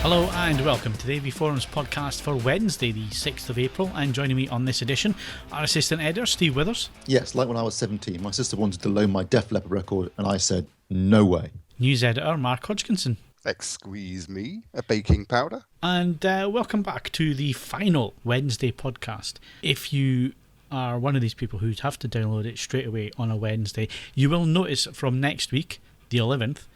Hello and welcome to the AVForums podcast for Wednesday, the 6th of April. And joining me on this edition, our assistant editor, Steve Withers. Yes, like when I was 17, my sister wanted to loan my Def Leppard record, and I said, no way. News editor, Mark Hodgkinson. Excuse me, a baking powder. And welcome back to the final Wednesday podcast. If you are one of these people who'd have to download it straight away on a Wednesday, you will notice from next week, the 11th,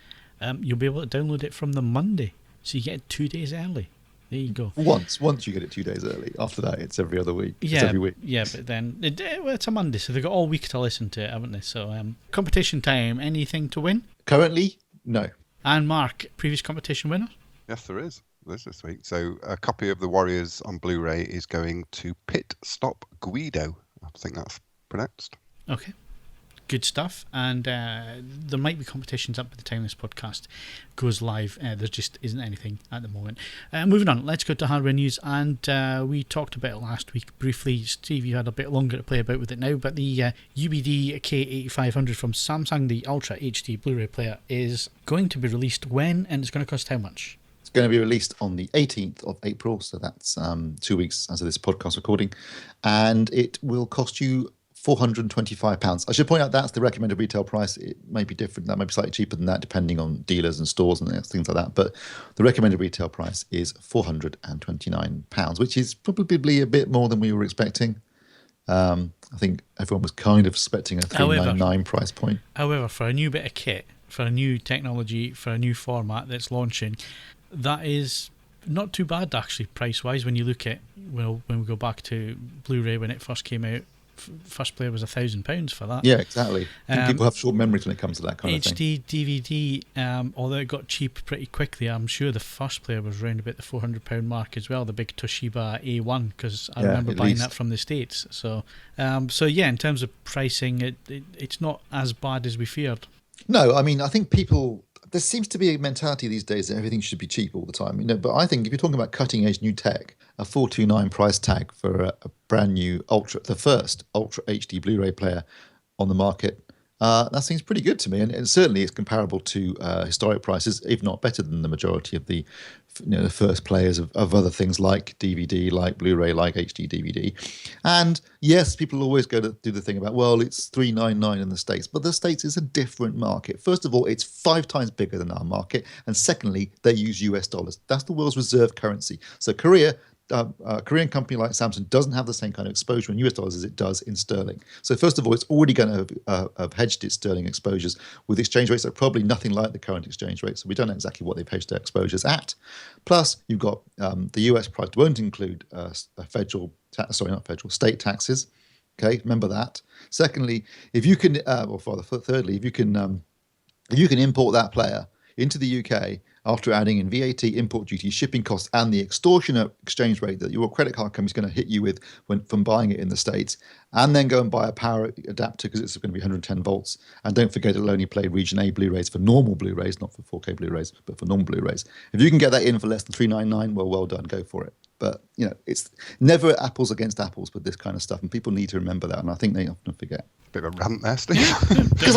you'll be able to download it from the Monday. So you get it 2 days early. There you go. Once you get it 2 days early. After that, it's every other week. Yeah, it's every week. Yeah, but then it's a Monday, so they've got all week to listen to it, haven't they? So competition time. Anything to win? Currently, no. And Mark, previous competition winner? Yes, there is. There's this week. So a copy of The Warriors on Blu-ray is going to Pit Stop Guido. I think that's pronounced. Okay. Good stuff. And there might be competitions up by the time this podcast goes live. There just isn't anything at the moment. Moving on, let's go to hardware news. And we talked about it last week briefly. Steve, you had a bit longer to play about with it now. But the UBD-K8500 from Samsung, the Ultra HD Blu-ray player, is going to be released when? And it's going to cost how much? It's going to be released on the 18th of April. So that's 2 weeks as of this podcast recording. And it will cost you £425. I should point out that's the recommended retail price. It may be different. That might be slightly cheaper than that, depending on dealers and stores and things like that. But the recommended retail price is £429, which is probably a bit more than we were expecting. I think everyone was kind of expecting a $399 price point. However, for a new bit of kit, for a new technology, for a new format that's launching, that is not too bad actually, price-wise. When you look at when we go back to Blu-ray when it first came out. First player was £1,000 for that. Yeah, exactly. I think people have short memories when it comes to that kind of thing. HD DVD, although it got cheap pretty quickly, I'm sure the first player was around about the £400 mark as well, the big Toshiba A1, because I remember buying that from the States. So yeah, in terms of pricing, it's not as bad as we feared. No, I mean, I think there seems to be a mentality these days that everything should be cheap all the time, but I think if you're talking about cutting edge new tech, a $429 price tag for a brand new the first Ultra HD Blu-ray player on the market, that seems pretty good to me, and certainly it's comparable to historic prices, if not better than the majority of the the first players of other things like DVD, like Blu-ray, like HD DVD. And yes, people always go to do the thing about, well, it's $399 in the States, but the States is a different market. First of all, it's 5 times bigger than our market, and secondly, they use US dollars. That's the world's reserve currency. So a Korean company like Samsung doesn't have the same kind of exposure in US dollars as it does in sterling. So first of all, it's already going to have hedged its sterling exposures with exchange rates that are probably nothing like the current exchange rate. So we don't know exactly what they've hedged their exposures at. Plus, you've got the US price won't include state taxes. Okay, remember that. Secondly, if you can, thirdly, if you can import that player into the UK after adding in VAT, import duty, shipping costs, and the extortionate exchange rate that your credit card company is going to hit you with from buying it in the States, and then go and buy a power adapter because it's going to be 110 volts. And don't forget it'll only play Region A Blu-rays for normal Blu-rays, not for 4K Blu-rays, but for normal Blu-rays. If you can get that in for less than $399, well done, go for it. But, it's never apples against apples with this kind of stuff, and people need to remember that, and I think they often forget. Bit of a rant there, Steve. Because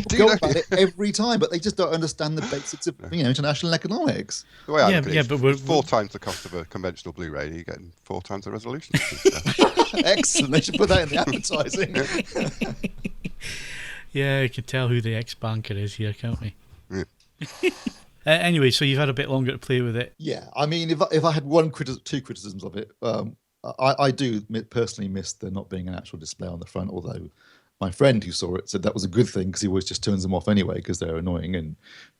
we go about it every time, but they just don't understand the basics of international economics. The way I look at it, but we're 4 times the cost of a conventional Blu-ray. You're getting 4 times the resolution. Excellent. They should put that in the advertising. Yeah, you can tell who the ex-banker is here, can't we? Yeah. Anyway, so you've had a bit longer to play with it. Yeah, I mean, if I had two criticisms of it, I do personally miss there not being an actual display on the front, although my friend who saw it said that was a good thing because he always just turns them off anyway because they're annoying and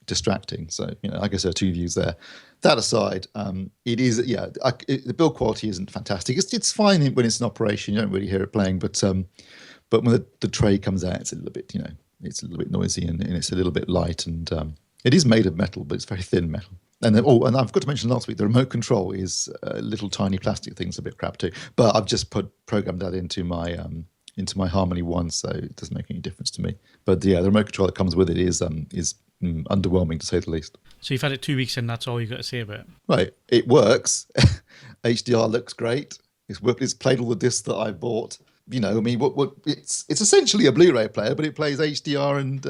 distracting. So, I guess there are 2 views there. That aside, it is, the build quality isn't fantastic. It's fine when it's in operation. You don't really hear it playing, but when the tray comes out, it's a little bit, it's a little bit noisy and it's a little bit light, and it is made of metal, but it's very thin metal. And then, and I've got to mention last week, the remote control is a little tiny plastic thing's a bit crap too. But I've just programmed that into my Harmony One, so it doesn't make any difference to me. But yeah, the remote control that comes with it is underwhelming to say the least. So you've had it 2 weeks, and that's all you got to say about it. Right, it works. HDR looks great. It's played all the discs that I bought. It's essentially a Blu-ray player, but it plays HDR and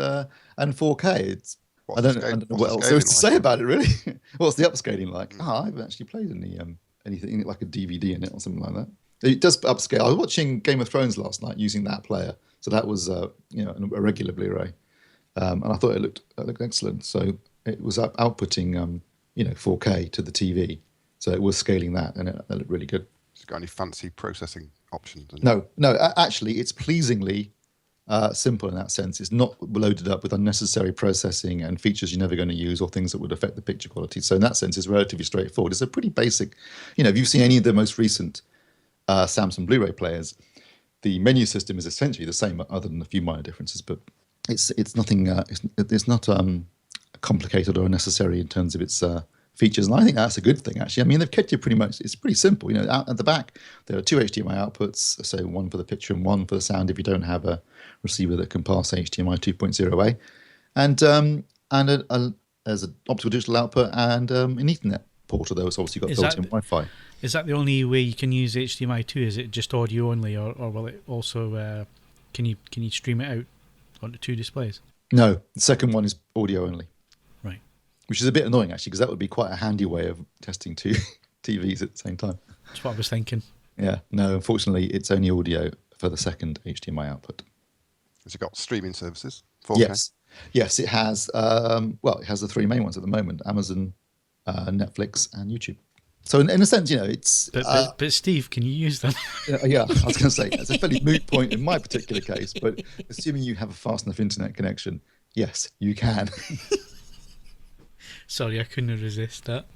4K. What's I don't know what else there is to say about it, really. What's the upscaling like? I haven't actually played anything like a DVD in it or something like that. It does upscale. I was watching Game of Thrones last night using that player, so that was a regular Blu-ray, and I thought it looked excellent. So it was outputting 4K to the TV, so it was scaling that, and it looked really good. Has it got any fancy processing options? No. Actually, it's pleasingly simple in that sense. It's not loaded up with unnecessary processing and features you're never going to use or things that would affect the picture quality. So in that sense, it's relatively straightforward. It's a pretty basic, if you've seen any of the most recent Samsung Blu-ray players, the menu system is essentially the same, other than a few minor differences. But it's nothing. It's not complicated or unnecessary in terms of its features, and I think that's a good thing, actually. I mean, they've kept it pretty much. It's pretty simple. Out at the back, there are two HDMI outputs, so one for the picture and one for the sound if you don't have a receiver that can pass HDMI 2.0A, and as an optical digital output and an Ethernet port, although it's obviously got built-in Wi-Fi. Is that the only way you can use HDMI 2? Is it just audio only, or will it also can you stream it out onto two displays? No, the second one is audio only. Right. Which is a bit annoying, actually, because that would be quite a handy way of testing two TVs at the same time. That's what I was thinking. Yeah, no, unfortunately, it's only audio for the second HDMI output. Has it got streaming services? 4K? Yes, it has. It has the three main ones at the moment: Amazon, Netflix, and YouTube. So in a sense, it's... But Steve, can you use them? Yeah, I was going to say, it's a fairly moot point in my particular case, but assuming you have a fast enough internet connection, yes, you can. Sorry, I couldn't resist that.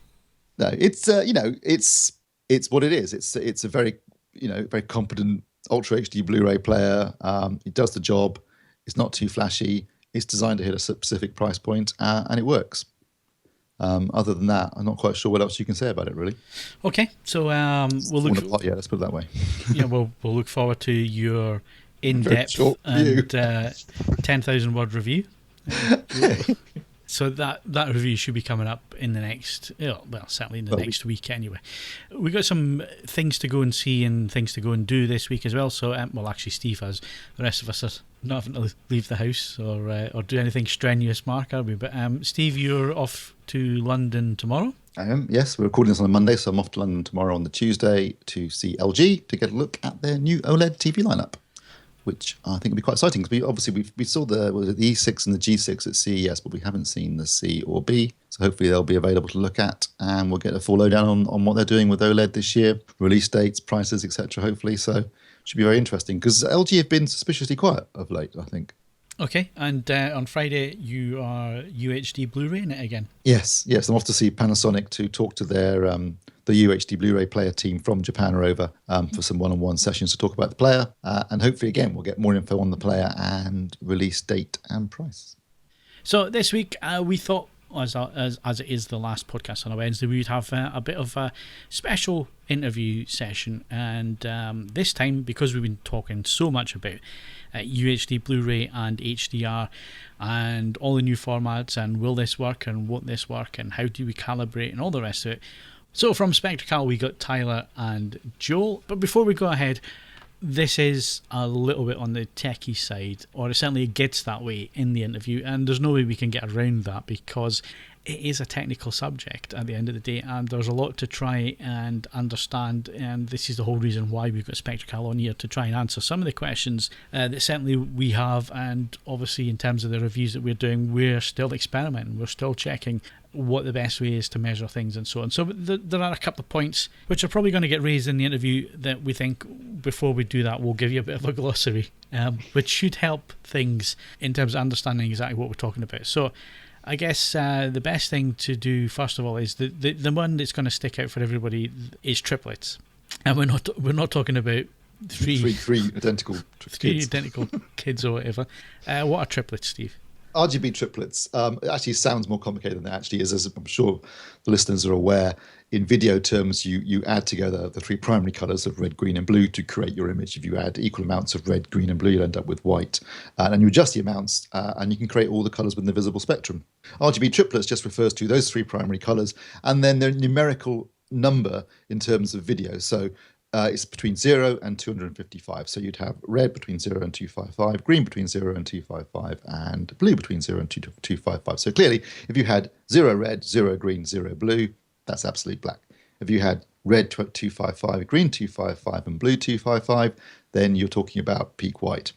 No, it's it's what it is. It's a very very competent Ultra HD Blu-ray player. It does the job. It's not too flashy. It's designed to hit a specific price point, and it works. Other than that, I'm not quite sure what else you can say about it, really. Okay, so we'll look. Let's put it that way. Yeah, we'll look forward to your in-depth and 10,000 word review. So that review should be coming up in the next, certainly in the next week anyway. We've got some things to go and see and things to go and do this week as well. So, actually, Steve has. The rest of us are not having to leave the house or do anything strenuous, Mark, are we? But Steve, you're off to London tomorrow? I am, yes. We're recording this on a Monday, so I'm off to London tomorrow on the Tuesday to see LG to get a look at their new OLED TV lineup, which I think will be quite exciting, because we saw the E6 and the G6 at CES, but we haven't seen the C or B. So hopefully they'll be available to look at, and we'll get a full lowdown on what they're doing with OLED this year, release dates, prices, etc. Hopefully, so it should be very interesting, because LG have been suspiciously quiet of late, I think. Okay, and on Friday you are UHD Blu-ray in it again? Yes. I'm off to see Panasonic to talk to their the UHD Blu-ray player team from Japan are over for some one-on-one sessions to talk about the player, and hopefully again we'll get more info on the player and release date and price. So this week we thought, as it is the last podcast on a Wednesday, we would have a bit of a special interview session, and this time, because we've been talking so much about UHD Blu-ray and HDR and all the new formats and will this work and won't this work and how do we calibrate and all the rest of it. So from Spectracal we got Tyler and Joel, but before we go ahead, this is a little bit on the techie side, or it certainly gets that way in the interview, and there's no way we can get around that because it is a technical subject at the end of the day, and there's a lot to try and understand, and this is the whole reason why we've got Spectracal on here, to try and answer some of the questions that certainly we have. And obviously in terms of the reviews that we're doing, we're still experimenting, we're still checking what the best way is to measure things and so on. So there are a couple of points which are probably going to get raised in the interview that we think, before we do that, we'll give you a bit of a glossary, which should help things in terms of understanding exactly what we're talking about. So I guess the best thing to do first of all is the one that's going to stick out for everybody is triplets, and we're not talking about three identical kids or whatever. What are triplets, Steve? RGB triplets. It actually sounds more complicated than it actually is, as I'm sure the listeners are aware. In video terms, you add together the three primary colours of red, green and blue to create your image. If you add equal amounts of red, green and blue, you'll end up with white. And you adjust the amounts and you can create all the colours within the visible spectrum. RGB triplets just refers to those three primary colours and then their numerical number in terms of video. So It's between 0 and 255. So you'd have red between 0 and 255, green between 0 and 255, and blue between 0 and 255. So clearly, if you had 0 red, 0 green, 0 blue, that's absolute black. If you had red 255, green 255, and blue 255, then you're talking about peak white.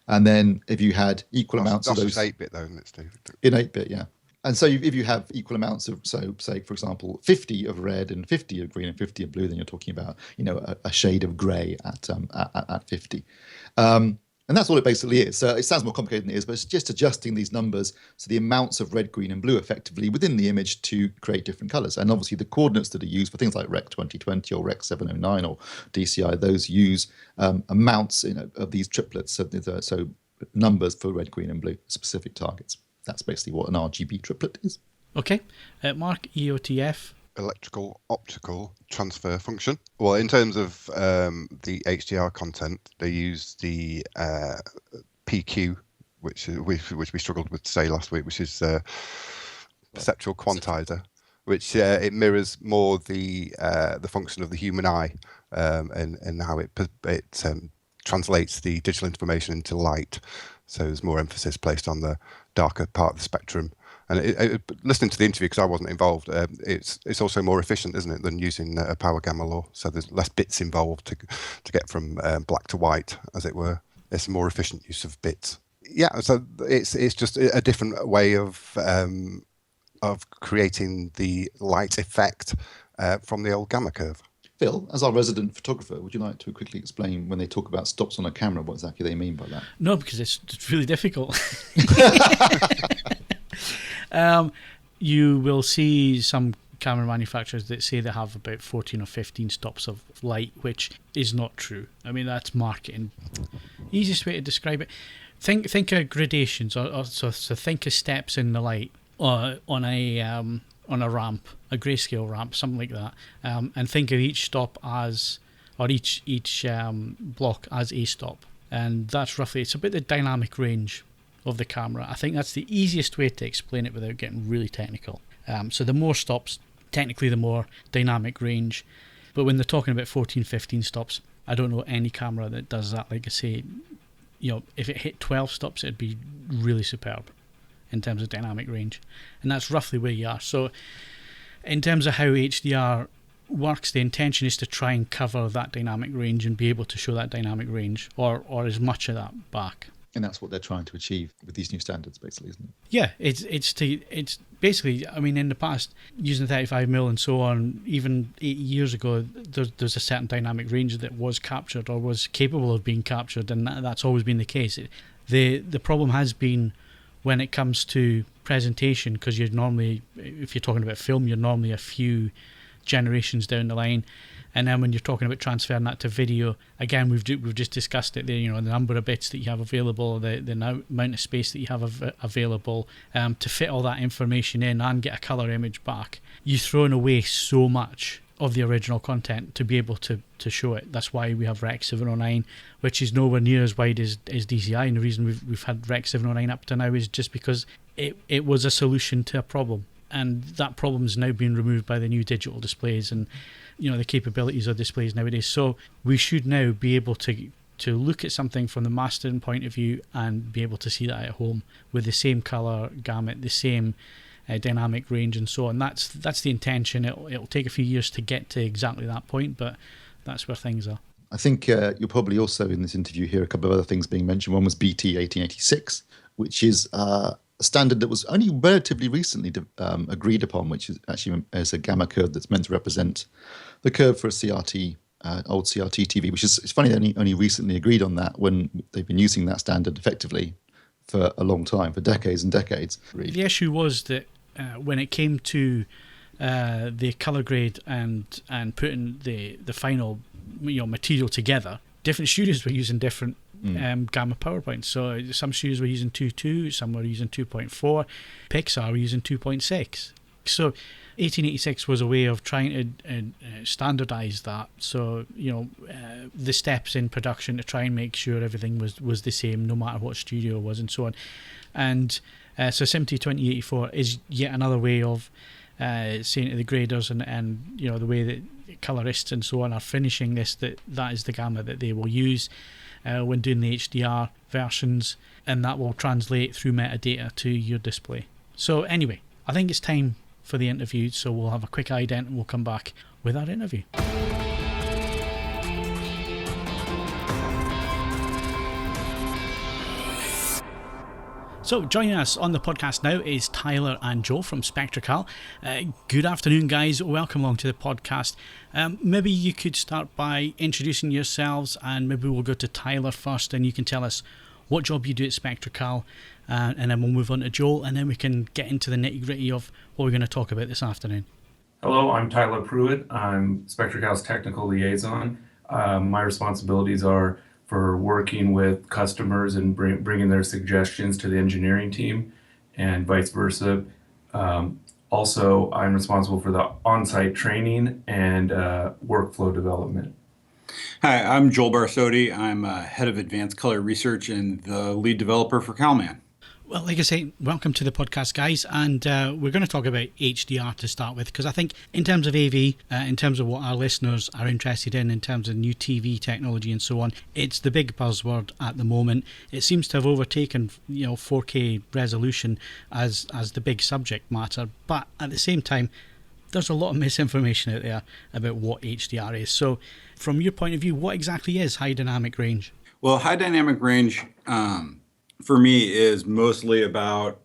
And then if you had equal amounts of those... That's 8-bit though, isn't it, Steve? In 8-bit, yeah. And so if you have equal amounts of, so say, for example, 50 of red and 50 of green and 50 of blue, then you're talking about, a shade of grey at 50. And that's all it basically is. So it sounds more complicated than it is, but it's just adjusting these numbers, so the amounts of red, green, and blue effectively within the image to create different colours. And obviously the coordinates that are used for things like Rec 2020 or Rec 709 or DCI, those use amounts of these triplets, so numbers for red, green, and blue, specific targets. That's basically what an RGB triplet is. Okay. Mark, EOTF. Electrical optical transfer function. Well, in terms of the HDR content, they use the PQ, which we struggled with to say last week, which is perceptual quantizer, which it mirrors more the function of the human eye and how it translates the digital information into light. So there's more emphasis placed on the darker part of the spectrum. And listening to the interview, because I wasn't involved, it's also more efficient, isn't it, than using a power gamma law? So there's less bits involved to get from black to white, as it were. It's a more efficient use of bits. Yeah, so it's just a different way of creating the light effect from the old gamma curve. Phil, as our resident photographer, would you like to quickly explain when they talk about stops on a camera, what exactly they mean by that? No, because it's really difficult. You will see some camera manufacturers that say they have about 14 or 15 stops of light, which is not true. I mean, that's marketing. Easiest way to describe it, think of gradations, so think of steps in the light on a ramp, a grayscale ramp, something like that, and think of each stop as, or each block as a stop, and that's roughly, it's about the dynamic range of the camera. I think that's the easiest way to explain it without getting really technical. So the more stops, technically the more dynamic range, but when they're talking about 14, 15 stops, I don't know any camera that does that. Like I say, if it hit 12 stops, it'd be really superb in terms of dynamic range, and that's roughly where you are. So in terms of how HDR works, the intention is to try and cover that dynamic range and be able to show that dynamic range or as much of that back. And that's what they're trying to achieve with these new standards, basically, isn't it? Yeah, it's basically, I mean, in the past, using 35mm and so on, even 8 years ago, there's a certain dynamic range that was captured or was capable of being captured, and that's always been the case. The problem has been when it comes to presentation, because you're normally, if you're talking about film, you're normally a few generations down the line. And then when you're talking about transferring that to video, again, we've just discussed it there, the number of bits that you have available, the amount of space that you have available to fit all that information in and get a colour image back. You're throwing away so much of the original content to be able to show it. That's why we have Rec 709, which is nowhere near as wide as DCI. And the reason we've had Rec 709 up to now is just because it was a solution to a problem. And that problem's now been removed by the new digital displays and the capabilities of displays nowadays. So we should now be able to look at something from the mastering point of view and be able to see that at home with the same colour gamut, the same dynamic range and so on. That's the intention. It'll take a few years to get to exactly that point, but that's where things are. I think you'll probably also in this interview hear a couple of other things being mentioned. One was BT 1886, which is a standard that was only relatively recently agreed upon, which is actually a gamma curve that's meant to represent the curve for a CRT, old CRT TV, which is, it's funny they only recently agreed on that when they've been using that standard effectively for a long time, for decades and decades. The issue was that when it came to the colour grade and putting the final material together, different studios were using different gamma power points. So some studios were using 2.2, some were using 2.4, Pixar were using 2.6. So 1886 was a way of trying to standardise that. So the steps in production to try and make sure everything was the same no matter what studio it was and so on. And so SMPTE 2084 is yet another way of saying to the graders and the way that colorists and so on are finishing this, that is the gamma that they will use when doing the HDR versions, and that will translate through metadata to your display. So anyway, I think it's time for the interview, so we'll have a quick ident and we'll come back with our interview. So joining us on the podcast now is Tyler and Joe from Spectracal. Good afternoon, guys. Welcome along to the podcast. Maybe you could start by introducing yourselves, and maybe we'll go to Tyler first, and you can tell us what job you do at Spectracal, and then we'll move on to Joe, and then we can get into the nitty-gritty of what we're going to talk about this afternoon. Hello, I'm Tyler Pruitt. I'm Spectracal's technical liaison. My responsibilities are for working with customers and bringing their suggestions to the engineering team, and vice versa. Also, I'm responsible for the on-site training and workflow development. Hi, I'm Joel Barsotti. I'm head of advanced color research and the lead developer for CalMan. Well, like I say, welcome to the podcast, guys, and we're going to talk about HDR to start with, because I think in terms of AV, in terms of what our listeners are interested in terms of new TV technology and so on, it's the big buzzword at the moment. It seems to have overtaken 4K resolution as the big subject matter, but at the same time, there's a lot of misinformation out there about what HDR is. So from your point of view, what exactly is high dynamic range? Well, high dynamic range for me is mostly about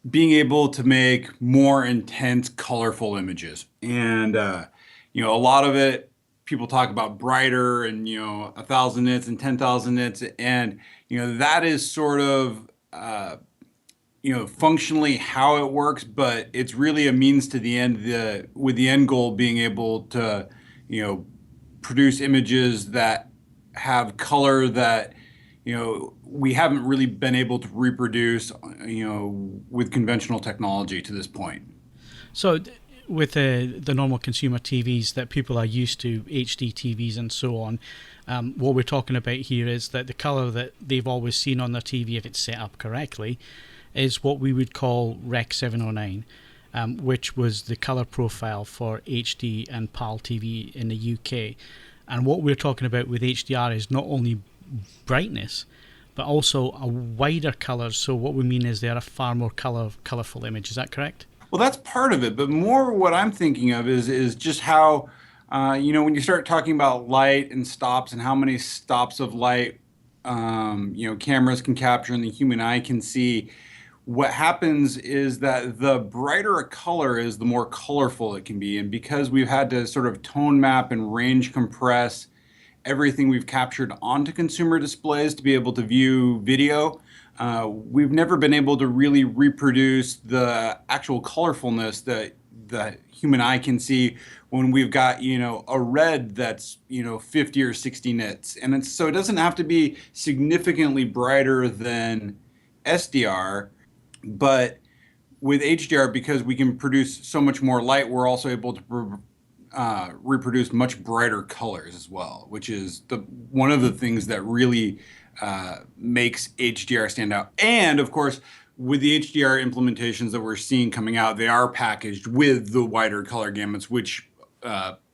being able to make more intense, colorful images. And, a lot of it, people talk about brighter and, 1,000 nits and 10,000 nits. And, that is sort of, functionally how it works, but it's really a means to the end, with the end goal being able to, produce images that have color that, we haven't really been able to reproduce, with conventional technology to this point. So with the normal consumer TVs that people are used to, HD TVs and so on, what we're talking about here is that the color that they've always seen on their TV, if it's set up correctly, is what we would call Rec 709, which was the color profile for HD and PAL TV in the UK. And what we're talking about with HDR is not only brightness, but also a wider color. So what we mean is they're a far more colorful image. Is that correct? Well, that's part of it, but more what I'm thinking of is just how, when you start talking about light and stops and how many stops of light, cameras can capture and the human eye can see, what happens is that the brighter a color is, the more colorful it can be. And because we've had to sort of tone map and range compress everything we've captured onto consumer displays to be able to view video, we've never been able to really reproduce the actual colorfulness that the human eye can see when we've got, a red that's, 50 or 60 nits. And so it doesn't have to be significantly brighter than SDR, but with HDR, because we can produce so much more light, we're also able to reproduce much brighter colors as well, which is one of the things that really makes HDR stand out. And of course, with the HDR implementations that we're seeing coming out, they are packaged with the wider color gamuts, which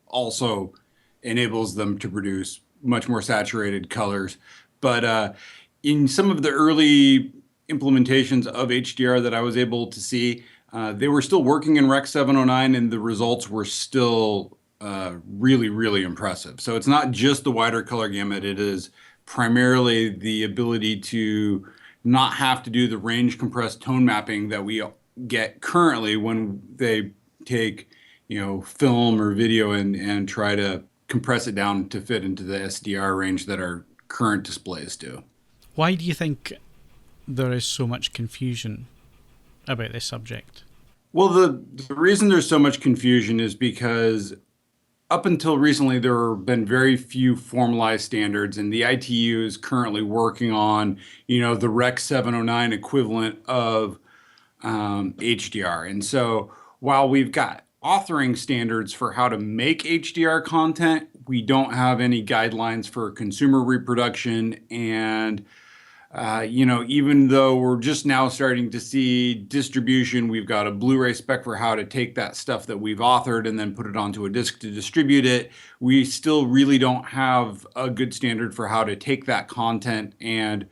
also enables them to produce much more saturated colors. But in some of the early implementations of HDR that I was able to see, they were still working in Rec 709, and the results were still really, really impressive. So it's not just the wider color gamut. It is primarily the ability to not have to do the range compressed tone mapping that we get currently when they take, film or video and try to compress it down to fit into the SDR range that our current displays do. Why do you think there is so much confusion about this subject? Well, the reason there's so much confusion is because up until recently, there have been very few formalized standards, and the ITU is currently working on, the Rec 709 equivalent of HDR. And so while we've got authoring standards for how to make HDR content, we don't have any guidelines for consumer reproduction, and Even though we're just now starting to see distribution, we've got a Blu-ray spec for how to take that stuff that we've authored and then put it onto a disc to distribute it. We still really don't have a good standard for how to take that content and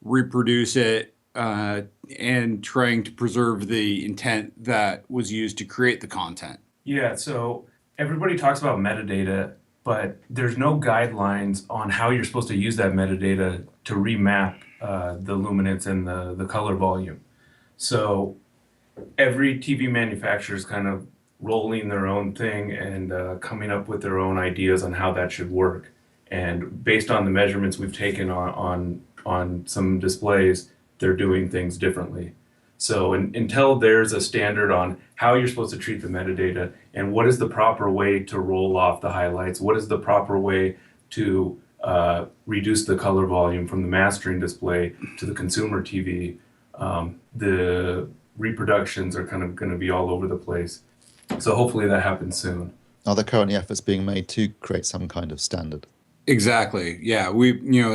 reproduce it, and trying to preserve the intent that was used to create the content. Yeah, so everybody talks about metadata, but there's no guidelines on how you're supposed to use that metadata to remap the luminance and the color volume. So every TV manufacturer is kind of rolling their own thing and coming up with their own ideas on how that should work. And based on the measurements we've taken on some displays, they're doing things differently. So until there's a standard on how you're supposed to treat the metadata and what is the proper way to roll off the highlights, what is the proper way to reduce the color volume from the mastering display to the consumer TV, the reproductions are kind of going to be all over the place. So hopefully that happens soon. Are there currently efforts being made to create some kind of standard? Exactly. Yeah.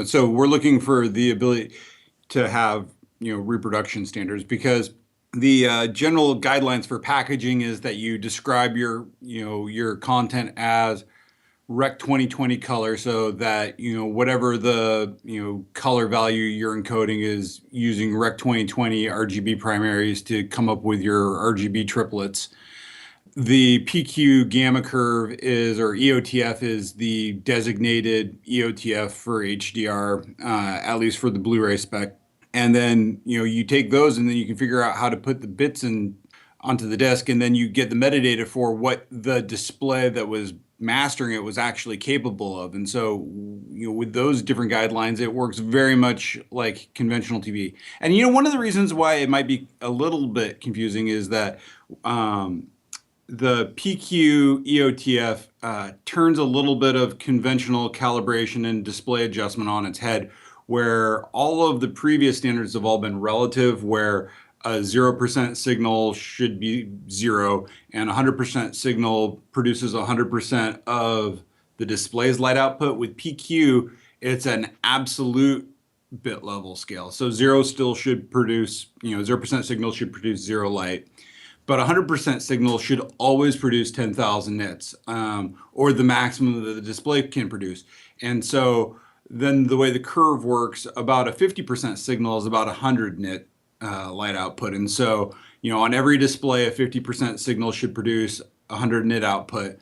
So we're looking for the ability to have, reproduction standards, because the general guidelines for packaging is that you describe your content as Rec 2020 color, so that, whatever the, color value you're encoding is using Rec 2020 RGB primaries to come up with your RGB triplets. The PQ gamma curve or EOTF is the designated EOTF for HDR, at least for the Blu-ray spec. And then, you take those and then you can figure out how to put the bits onto the disc, and then you get the metadata for what the display that was mastering it was actually capable of. And so, with those different guidelines, it works very much like conventional TV. And, one of the reasons why it might be a little bit confusing is that the PQ EOTF turns a little bit of conventional calibration and display adjustment on its head, where all of the previous standards have all been relative, where a 0% signal should be 0 and 100% signal produces 100% of the display's light output. With PQ, it's an absolute bit level scale. So 0 still should produce, 0% signal should produce 0 light. But 100% signal should always produce 10,000 nits, or the maximum that the display can produce. And so then the way the curve works, about a 50% signal is about 100 nit light output. And so, on every display, a 50% signal should produce 100 nit output.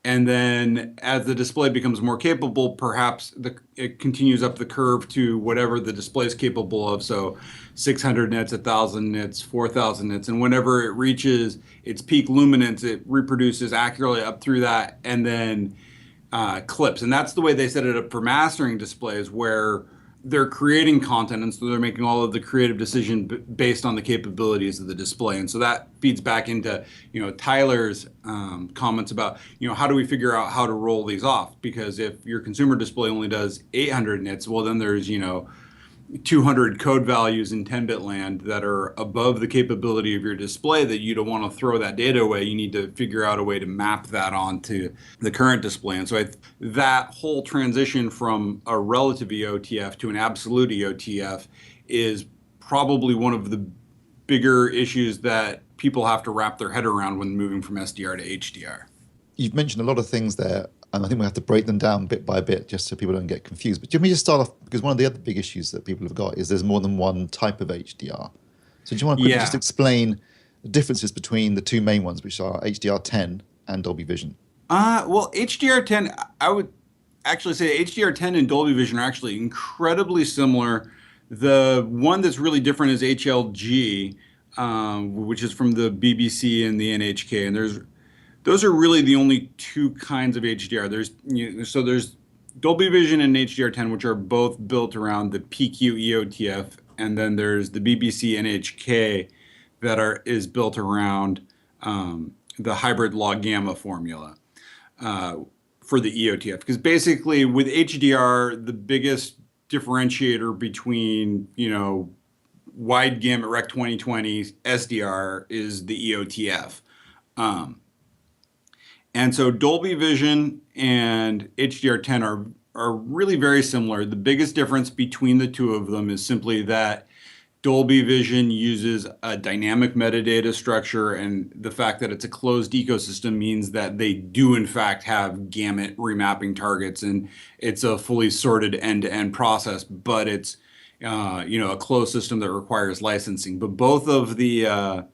And then as the display becomes more capable, perhaps it continues up the curve to whatever the display is capable of. So 600 nits, 1,000 nits, 4,000 nits. And whenever it reaches its peak luminance, it reproduces accurately up through that and then clips. And that's the way they set it up for mastering displays, where they're creating content, and so they're making all of the creative decision based on the capabilities of the display. And so that feeds back into, Tyler's comments about, how do we figure out how to roll these off? Because if your consumer display only does 800 nits, well, then there's, 200 code values in 10-bit land that are above the capability of your display that you don't want to throw that data away. You need to figure out a way to map that onto the current display. And so that whole transition from a relative EOTF to an absolute EOTF is probably one of the bigger issues that people have to wrap their head around when moving from SDR to HDR. You've mentioned a lot of things there, and I think we have to break them down bit by bit just so people don't get confused. But let me just start off, because one of the other big issues that people have got is there's more than one type of HDR. So do you want to quickly just explain the differences between the two main ones, which are HDR10 and Dolby Vision? Well, HDR10, I would actually say HDR10 and Dolby Vision are actually incredibly similar. The one that's really different is HLG, which is from the BBC and the NHK, and those are really the only two kinds of HDR. There's Dolby Vision and HDR10, which are both built around the PQ EOTF, and then there's the BBC NHK that is built around the hybrid log gamma formula for the EOTF. Because basically with HDR, the biggest differentiator between wide gamut Rec 2020 SDR is the EOTF. And so Dolby Vision and HDR10 are really very similar. The biggest difference between the two of them is simply that Dolby Vision uses a dynamic metadata structure, and the fact that it's a closed ecosystem means that they do in fact have gamut remapping targets, and it's a fully sorted end-to-end process, but it's a closed system that requires licensing. But both of the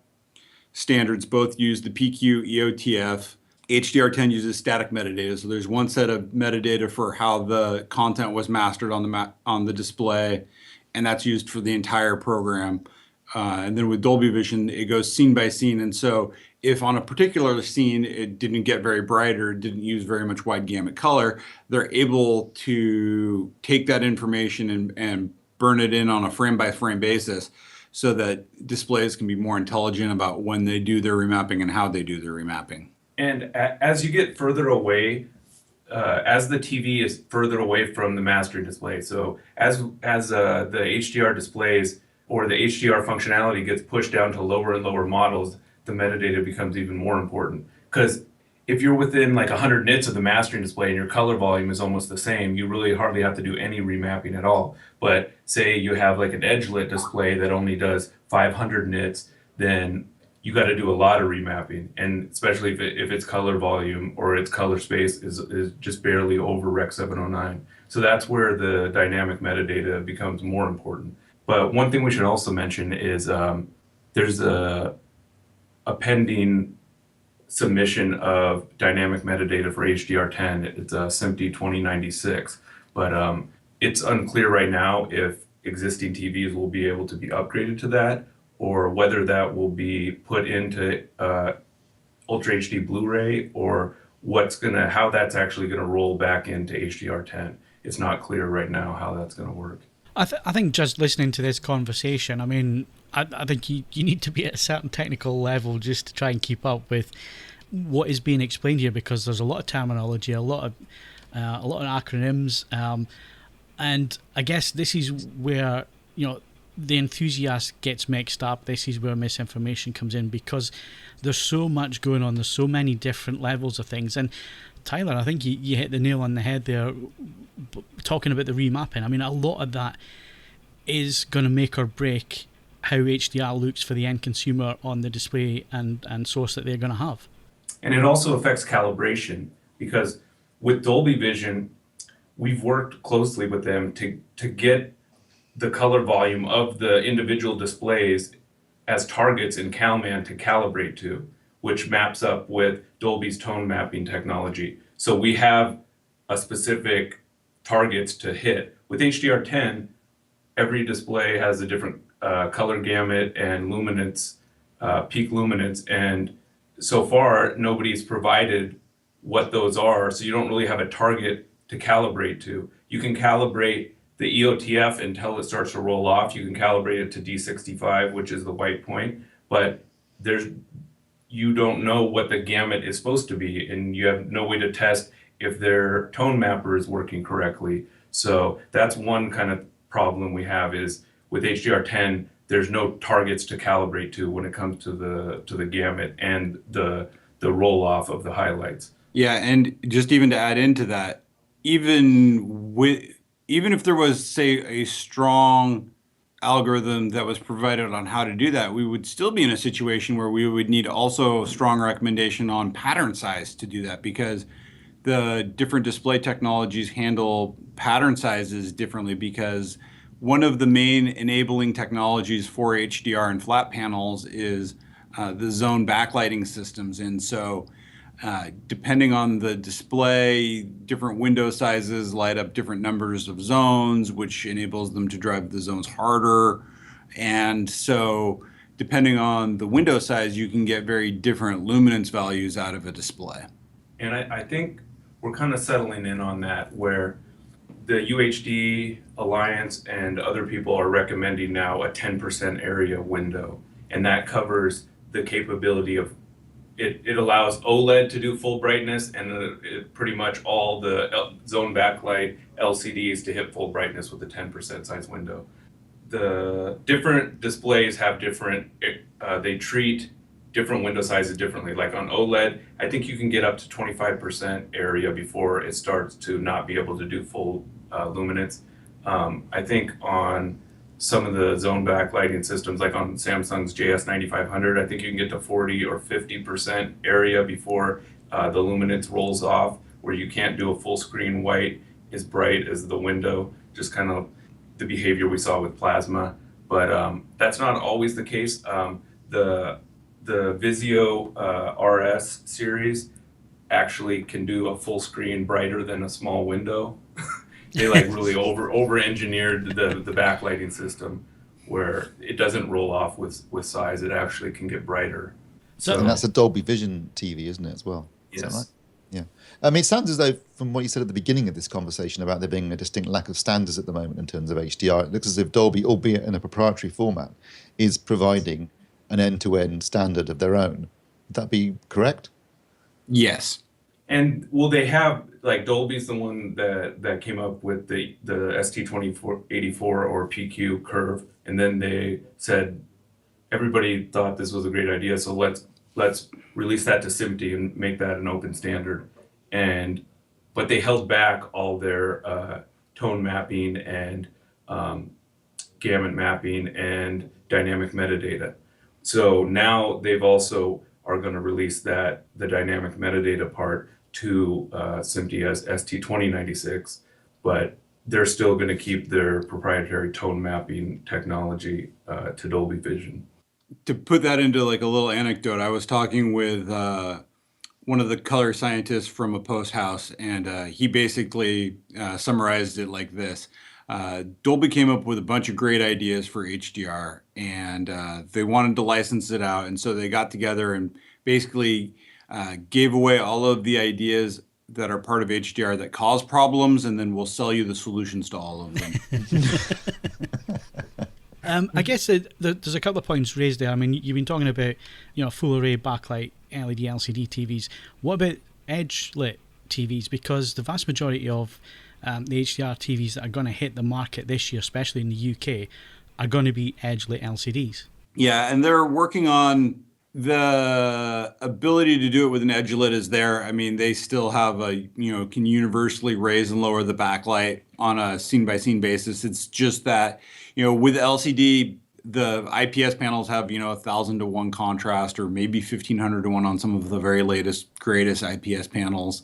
standards both use the PQ EOTF. HDR10 uses static metadata, so there's one set of metadata for how the content was mastered on the display, and that's used for the entire program. And then with Dolby Vision, it goes scene by scene. And so if on a particular scene it didn't get very bright or didn't use very much wide gamut color, they're able to take that information and burn it in on a frame by frame basis so that displays can be more intelligent about when they do their remapping and how they do their remapping. And as you get further away, as the TV is further away from the master display, so as the HDR displays or the HDR functionality gets pushed down to lower and lower models, the metadata becomes even more important. Because if you're within like 100 nits of the mastering display and your color volume is almost the same, you really hardly have to do any remapping at all. But say you have like an edge-lit display that only does 500 nits, then you got to do a lot of remapping, and especially if its color volume or its color space is just barely over Rec 709. So that's where the dynamic metadata becomes more important. But one thing we should also mention is there's a pending submission of dynamic metadata for HDR10. It's a SMPTE 2096, but it's unclear right now if existing TVs will be able to be upgraded to that, or whether that will be put into Ultra HD Blu-ray, or how that's actually gonna roll back into HDR10. It's not clear right now how that's gonna work. I think just listening to this conversation, I mean, I think you need to be at a certain technical level just to try and keep up with what is being explained here, because there's a lot of terminology, a lot of acronyms, and I guess this is where the enthusiast gets mixed up. This is where misinformation comes in, because there's so much going on. There's so many different levels of things. And Tyler, I think you hit the nail on the head there, talking about the remapping. I mean, a lot of that is going to make or break how HDR looks for the end consumer on the display and source that they're going to have. And it also affects calibration, because with Dolby Vision, we've worked closely with them to get the color volume of the individual displays as targets in CalMan to calibrate to, which maps up with Dolby's tone mapping technology. So we have a specific targets to hit. With HDR10, every display has a different color gamut and luminance, peak luminance, and so far nobody's provided what those are, so you don't really have a target to calibrate to. You can calibrate the EOTF until it starts to roll off. You can calibrate it to D65, which is the white point, but you don't know what the gamut is supposed to be, and you have no way to test if their tone mapper is working correctly. So that's one kind of problem we have, is with HDR10, there's no targets to calibrate to when it comes to the gamut and the roll off of the highlights. Yeah, and just even to add into that, even if there was, say, a strong algorithm that was provided on how to do that, we would still be in a situation where we would need also a strong recommendation on pattern size to do that, because the different display technologies handle pattern sizes differently, because one of the main enabling technologies for HDR and flat panels is the zone backlighting systems. And so depending on the display, different window sizes light up different numbers of zones, which enables them to drive the zones harder. And so depending on the window size, you can get very different luminance values out of a display. And I think we're kind of settling in on that, where the UHD Alliance and other people are recommending now a 10% area window, and that covers the capability of it allows OLED to do full brightness, and pretty much all the zone backlight LCDs to hit full brightness with a 10% size window. The different displays have different, they treat different window sizes differently. Like on OLED, I think you can get up to 25% area before it starts to not be able to do full luminance. I think on some of the zone backlighting systems, like on Samsung's JS9500, I think you can get to 40 or 50% area before the luminance rolls off, where you can't do a full screen white as bright as the window, just kind of the behavior we saw with plasma. But that's not always the case. The Vizio RS series actually can do a full screen brighter than a small window. They like really over engineered the backlighting system, where it doesn't roll off with size. It actually can get brighter. So, And that's a Dolby Vision TV, isn't it, as well? Is that Yes. right? Yeah. I mean, it sounds as though, from what you said at the beginning of this conversation about there being a distinct lack of standards at the moment in terms of HDR, it looks as if Dolby, albeit in a proprietary format, is providing an end-to-end standard of their own. Would that be correct? Yes. And well, they have, like, Dolby's the one that came up with the ST2484 or PQ curve, and then they said everybody thought this was a great idea, so let's release that to SMPTE and make that an open standard. But they held back all their tone mapping and gamut mapping and dynamic metadata. So now they've also are going to release the dynamic metadata part to SMPTE as ST2096, but they're still going to keep their proprietary tone mapping technology to Dolby Vision. To put that into like a little anecdote, I was talking with one of the color scientists from a post house, and he basically summarized it like this. Dolby came up with a bunch of great ideas for HDR, and they wanted to license it out, and so they got together and basically gave away all of the ideas that are part of HDR that cause problems, and then we'll sell you the solutions to all of them. I guess there's a couple of points raised there. I mean, you've been talking about, full array backlight LED LCD TVs. What about edge lit TVs? Because the vast majority of the HDR TVs that are going to hit the market this year, especially in the UK, are going to be edge lit LCDs. Yeah, and they're working on the ability to do it with an edge lit is there. I mean, they still have can universally raise and lower the backlight on a scene by scene basis. It's just that, with LCD, the IPS panels have, 1,000 to 1 contrast, or maybe 1,500 to 1 on some of the very latest, greatest IPS panels.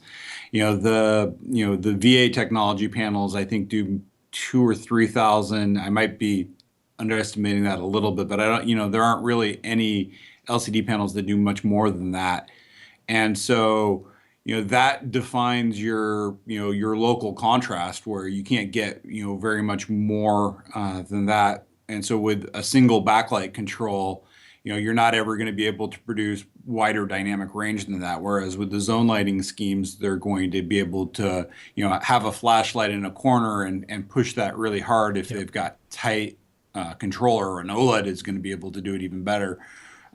The VA technology panels, I think, do 2,000 or 3,000. I might be underestimating that a little bit, but I don't, there aren't really any LCD panels that do much more than that. And so, that defines your local contrast, where you can't get, very much more than that. And so with a single backlight control, you're not ever going to be able to produce wider dynamic range than that. Whereas with the zone lighting schemes, they're going to be able to, have a flashlight in a corner and push that really hard if they've got tight controller. An OLED is going to be able to do it even better,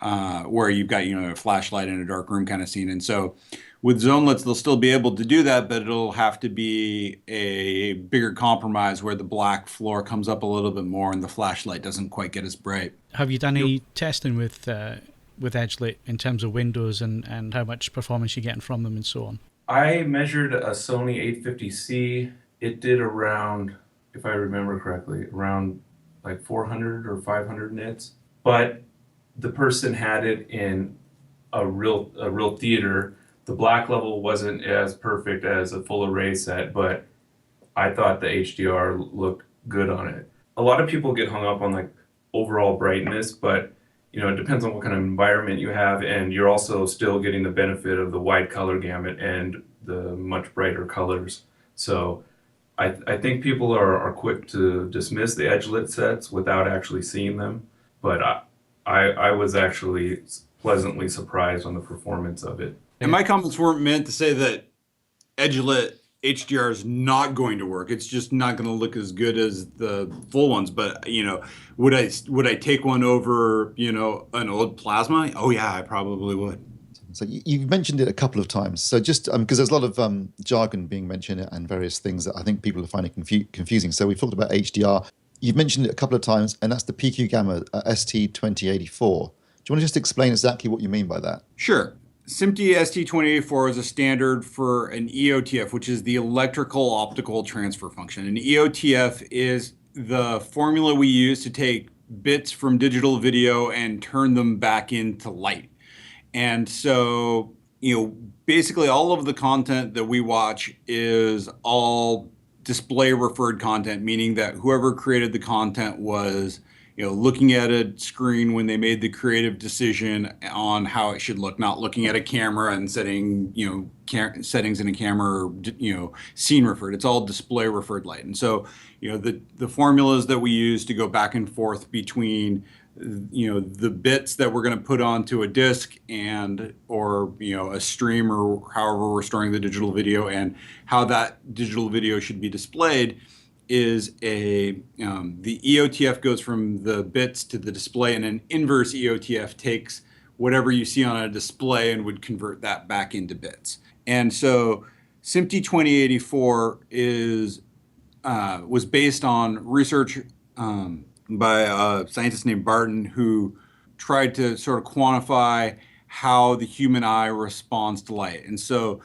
where you've got, a flashlight in a dark room kind of scene. And so with zonelets, they'll still be able to do that, but it'll have to be a bigger compromise where the black floor comes up a little bit more and the flashlight doesn't quite get as bright. Have you done any testing with edge lit in terms of windows and how much performance you're getting from them and so on? I measured a Sony 850C. It did around, if I remember correctly, around like 400 or 500 nits. But the person had it in a real theater. The black level wasn't as perfect as a full array set, but I thought the HDR looked good on it. A lot of people get hung up on like overall brightness, but it depends on what kind of environment you have, and you're also still getting the benefit of the wide color gamut and the much brighter colors. So I think people are quick to dismiss the edge lit sets without actually seeing them, but I was actually pleasantly surprised on the performance of it. And my comments weren't meant to say that edge lit HDR is not going to work. It's just not going to look as good as the full ones. But would I take one over an old plasma? Oh yeah, I probably would. So you've mentioned it a couple of times. So just because there's a lot of jargon being mentioned and various things that I think people are finding confusing. So we've talked about HDR. You've mentioned it a couple of times, and that's the PQ gamma ST2084. you want to just explain exactly what you mean by that? Sure. SMPTE ST2084 is a standard for an EOTF, which is the electrical optical transfer function. An EOTF is the formula we use to take bits from digital video and turn them back into light. And so, basically all of the content that we watch is all display referred content, meaning that whoever created the content was looking at a screen when they made the creative decision on how it should look, not looking at a camera and setting, settings in a camera, or, scene referred. It's all display referred light. And so, the formulas that we use to go back and forth between, the bits that we're going to put onto a disc or a stream or however we're storing the digital video and how that digital video should be displayed is the EOTF goes from the bits to the display, and an inverse EOTF takes whatever you see on a display and would convert that back into bits. And so SMPTE 2084 was based on research by a scientist named Barton, who tried to sort of quantify how the human eye responds to light. And so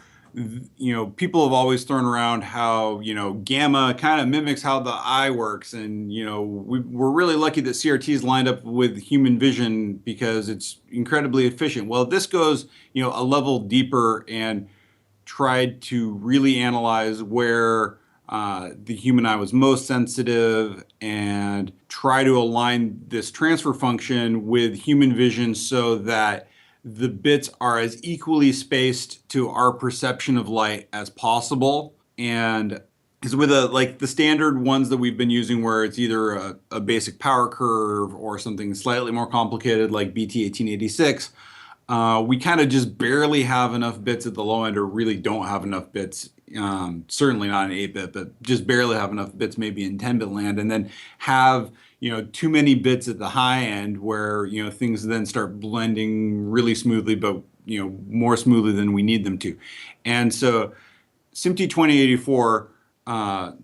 people have always thrown around how, gamma kind of mimics how the eye works. And, we're really lucky that CRT is lined up with human vision because it's incredibly efficient. Well, this goes, a level deeper and tried to really analyze where the human eye was most sensitive and try to align this transfer function with human vision so that the bits are as equally spaced to our perception of light as possible. And because with the standard ones that we've been using where it's either a basic power curve or something slightly more complicated like BT1886, we kind of just barely have enough bits at the low end, or really don't have enough bits. Certainly not an 8-bit, but just barely have enough bits maybe in 10-bit land, and then have too many bits at the high end where things then start blending really smoothly, but more smoothly than we need them to. And so SMPTE 2084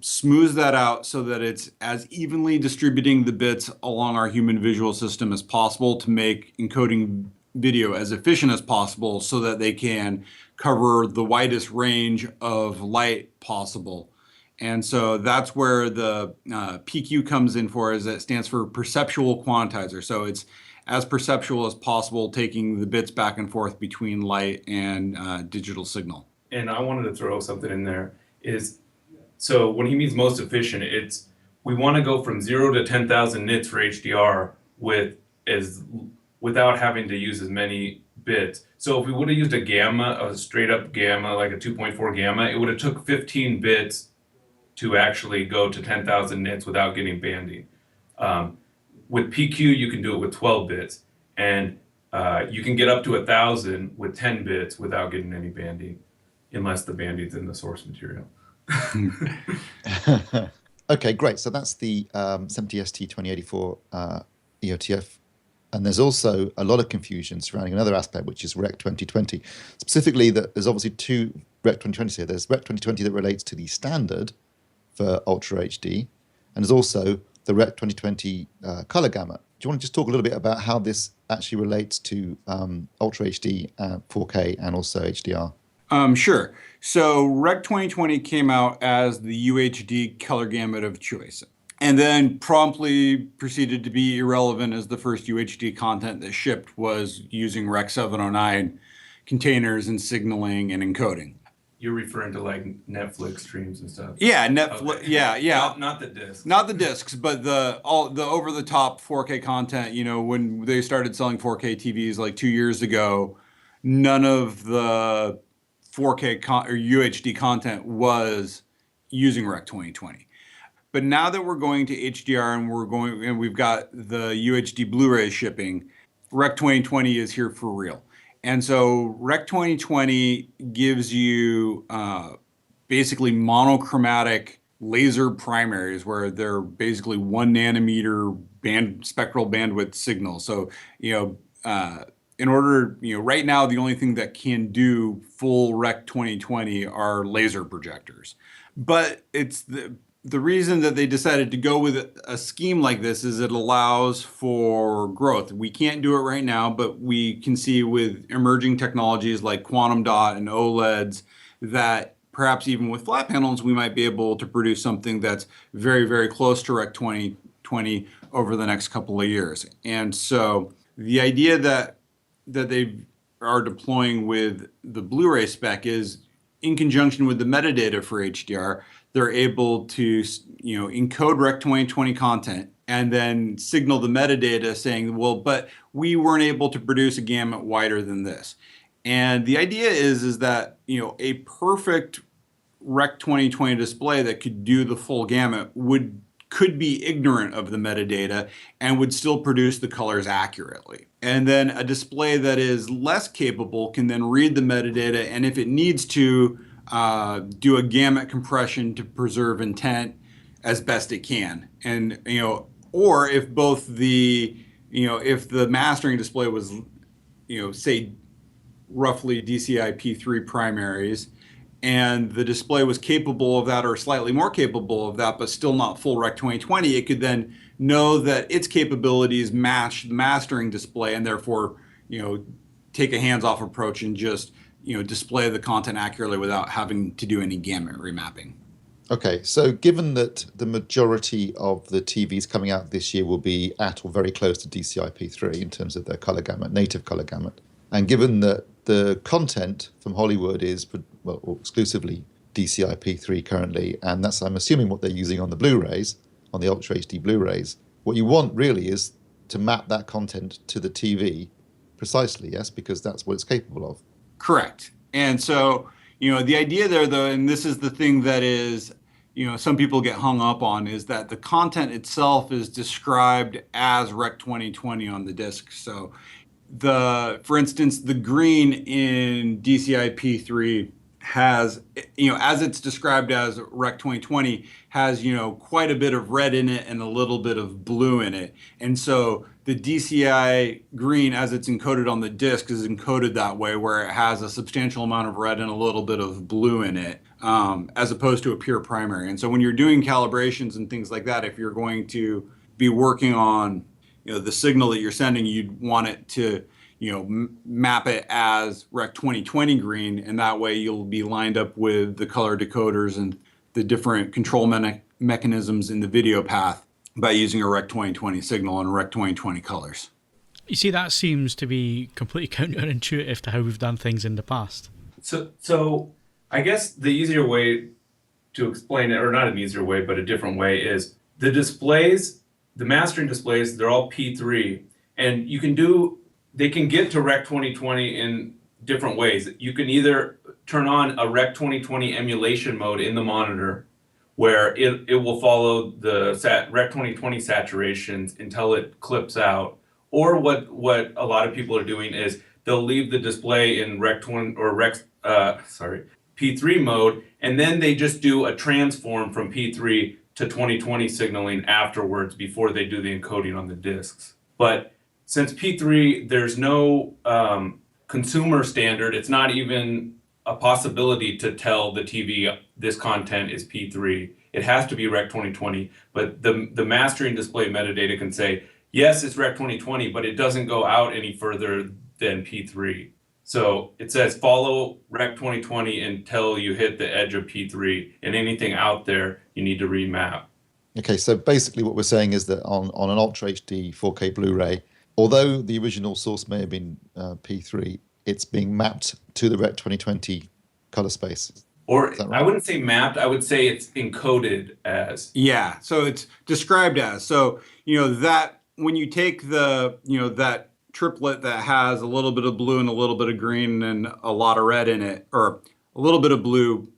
smooths that out so that it's as evenly distributing the bits along our human visual system as possible to make encoding video as efficient as possible so that they can cover the widest range of light possible. And so that's where the PQ comes in for, is that stands for perceptual quantizer. So it's as perceptual as possible, taking the bits back and forth between light and digital signal. And I wanted to throw something in there so when he means most efficient, we want to go from 0 to 10,000 nits for HDR without having to use as many bits. So if we would have used a straight up gamma, like a 2.4 gamma, it would have took 15 bits to actually go to 10,000 nits without getting banding. With PQ, you can do it with 12 bits, and you can get up to 1,000 with 10 bits without getting any banding, unless the banding's in the source material. Okay, great. So that's the SMPTE ST2084 EOTF. And there's also a lot of confusion surrounding another aspect, which is Rec 2020. Specifically, there's obviously two Rec 2020s here. There's Rec 2020 that relates to the standard for Ultra HD, and there's also the Rec 2020 color gamut. Do you want to just talk a little bit about how this actually relates to Ultra HD, 4K, and also HDR? Sure. So Rec 2020 came out as the UHD color gamut of choice, and then promptly proceeded to be irrelevant as the first UHD content that shipped was using Rec 709 containers and signing and encoding. You're referring to like Netflix streams and stuff. Yeah, Netflix. Okay. Yeah. Not the discs. Not the discs, but the over-the-top 4K content. When they started selling 4K TVs like 2 years ago, none of the 4K or UHD content was using Rec 2020. But now that we're going to HDR and we've got the UHD Blu-ray shipping, Rec 2020 is here for real. And so Rec 2020 gives you basically monochromatic laser primaries where they're basically 1 nanometer spectral bandwidth signal. So, in order, right now the only thing that can do full Rec 2020 are laser projectors. But it's the reason that they decided to go with a scheme like this is it allows for growth. We can't do it right now, but we can see with emerging technologies like quantum dot and OLEDs that perhaps even with flat panels, we might be able to produce something that's very, very close to Rec 2020 over the next couple of years. And so the idea that they are deploying with the Blu-ray spec is in conjunction with the metadata for HDR, they're able to, encode Rec 2020 content and then signal the metadata saying, well, but we weren't able to produce a gamut wider than this. And the idea is that, a perfect Rec 2020 display that could do the full gamut could be ignorant of the metadata and would still produce the colors accurately. And then a display that is less capable can then read the metadata, and if it needs to, do a gamut compression to preserve intent as best it can. And, or if both if the mastering display was, say roughly DCI P3 primaries, and the display was capable of that or slightly more capable of that, but still not full Rec 2020, it could then know that its capabilities match the mastering display and therefore, take a hands-off approach and just, display the content accurately without having to do any gamut remapping. Okay, so given that the majority of the TVs coming out this year will be at or very close to DCI P3 in terms of their color gamut, native color gamut, and given that the content from Hollywood is exclusively DCI P3 currently, and that's, I'm assuming, what they're using on the Blu-rays, on the Ultra HD Blu-rays, what you want really is to map that content to the TV precisely, yes, because that's what it's capable of. Correct. And so, the idea there, though, and this is the thing that is, some people get hung up on, is that the content itself is described as Rec 2020 on the disc. So, for instance, the green in DCI P3 has, as it's described as Rec 2020, has, quite a bit of red in it and a little bit of blue in it. And so the DCI green, as it's encoded on the disc, is encoded that way, where it has a substantial amount of red and a little bit of blue in it, as opposed to a pure primary. And so when you're doing calibrations and things like that, if you're going to be working on, the signal that you're sending, you'd want it to, map it as Rec 2020 green, and that way you'll be lined up with the color decoders and the different control mechanisms in the video path by using a Rec 2020 signal and Rec 2020 colors. You see, that seems to be completely counterintuitive to how we've done things in the past. So I guess the easier way to explain it, or not an easier way, but a different way, is the displays, the mastering displays, they're all P3, and they can get to Rec 2020 in different ways. You can either turn on a Rec 2020 emulation mode in the monitor, where it will follow the Rec 2020 saturations until it clips out. Or what a lot of people are doing is they'll leave the display in P3 mode, and then they just do a transform from P3 to 2020 signaling afterwards before they do the encoding on the discs. But since P3, there's no consumer standard, it's not even a possibility to tell the TV this content is P3. It has to be Rec 2020, but the mastering display metadata can say, yes, it's Rec 2020, but it doesn't go out any further than P3. So it says follow Rec 2020 until you hit the edge of P3, and anything out there you need to remap. Okay, so basically what we're saying is that on an Ultra HD 4K Blu-ray, although the original source may have been P3, it's being mapped to the Rec 2020 color space. Or right? I wouldn't say mapped, I would say it's encoded as. Yeah, so it's described as. So, that when you take that triplet that has a little bit of blue and a little bit of green and a lot of red in it, or a little bit of blue,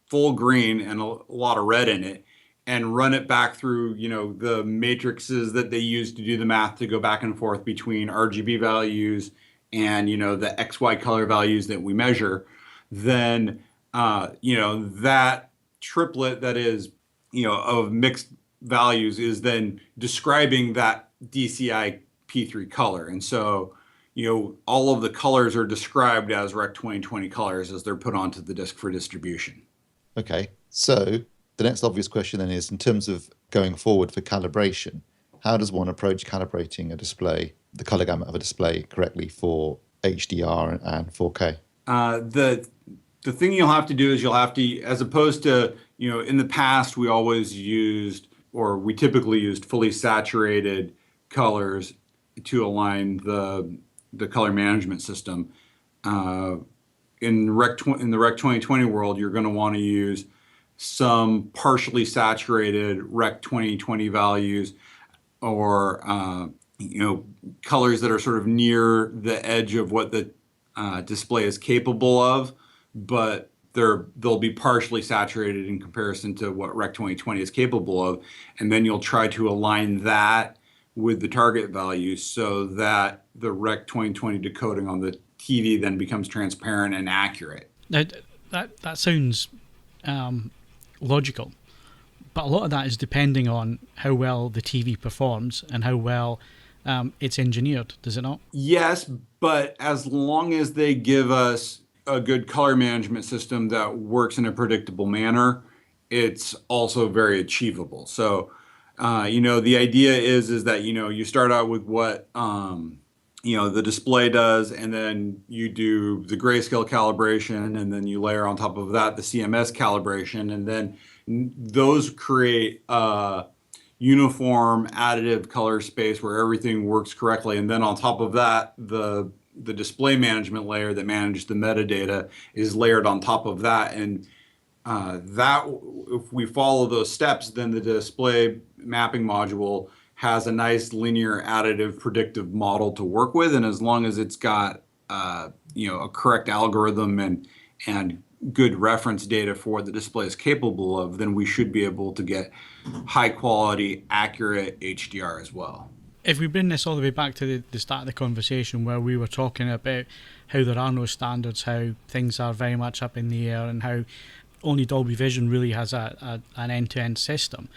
full green, and a lot of red in it, and run it back through, the matrices that they use to do the math to go back and forth between RGB values and, the XY color values that we measure, then, that triplet that is, of mixed values is then describing that DCI P3 color. And so, all of the colors are described as Rec 2020 colors as they're put onto the disc for distribution. Okay, so the next obvious question then is, in terms of going forward for calibration, how does one approach calibrating a display, the color gamut of a display, correctly for HDR and 4K? The thing you'll have to do is you'll have to, as opposed to, in the past we always used, or we typically used, fully saturated colors to align the color management system. In the Rec 2020 world, you're going to want to use some partially saturated Rec 2020 values, or colors that are sort of near the edge of what the display is capable of, but they'll be partially saturated in comparison to what Rec 2020 is capable of, and then you'll try to align that with the target value so that the Rec 2020 decoding on the TV then becomes transparent and accurate. That sounds logical, but a lot of that is depending on how well the TV performs and how well it's engineered, does it not? Yes, but as long as they give us a good color management system that works in a predictable manner, it's also very achievable. So, the idea is that, you start out with what, the display does, and then you do the grayscale calibration, and then you layer on top of that the CMS calibration, and then those create a uniform additive color space where everything works correctly. And then on top of that, the display management layer that manages the metadata is layered on top of that. And that, if we follow those steps, then the display mapping module has a nice linear additive predictive model to work with. And as long as it's got a correct algorithm and good reference data for what the display is capable of, then we should be able to get high quality, accurate HDR as well. If we bring this all the way back to the start of the conversation, where we were talking about how there are no standards, how things are very much up in the air, and how only Dolby Vision really has an end-to-end system.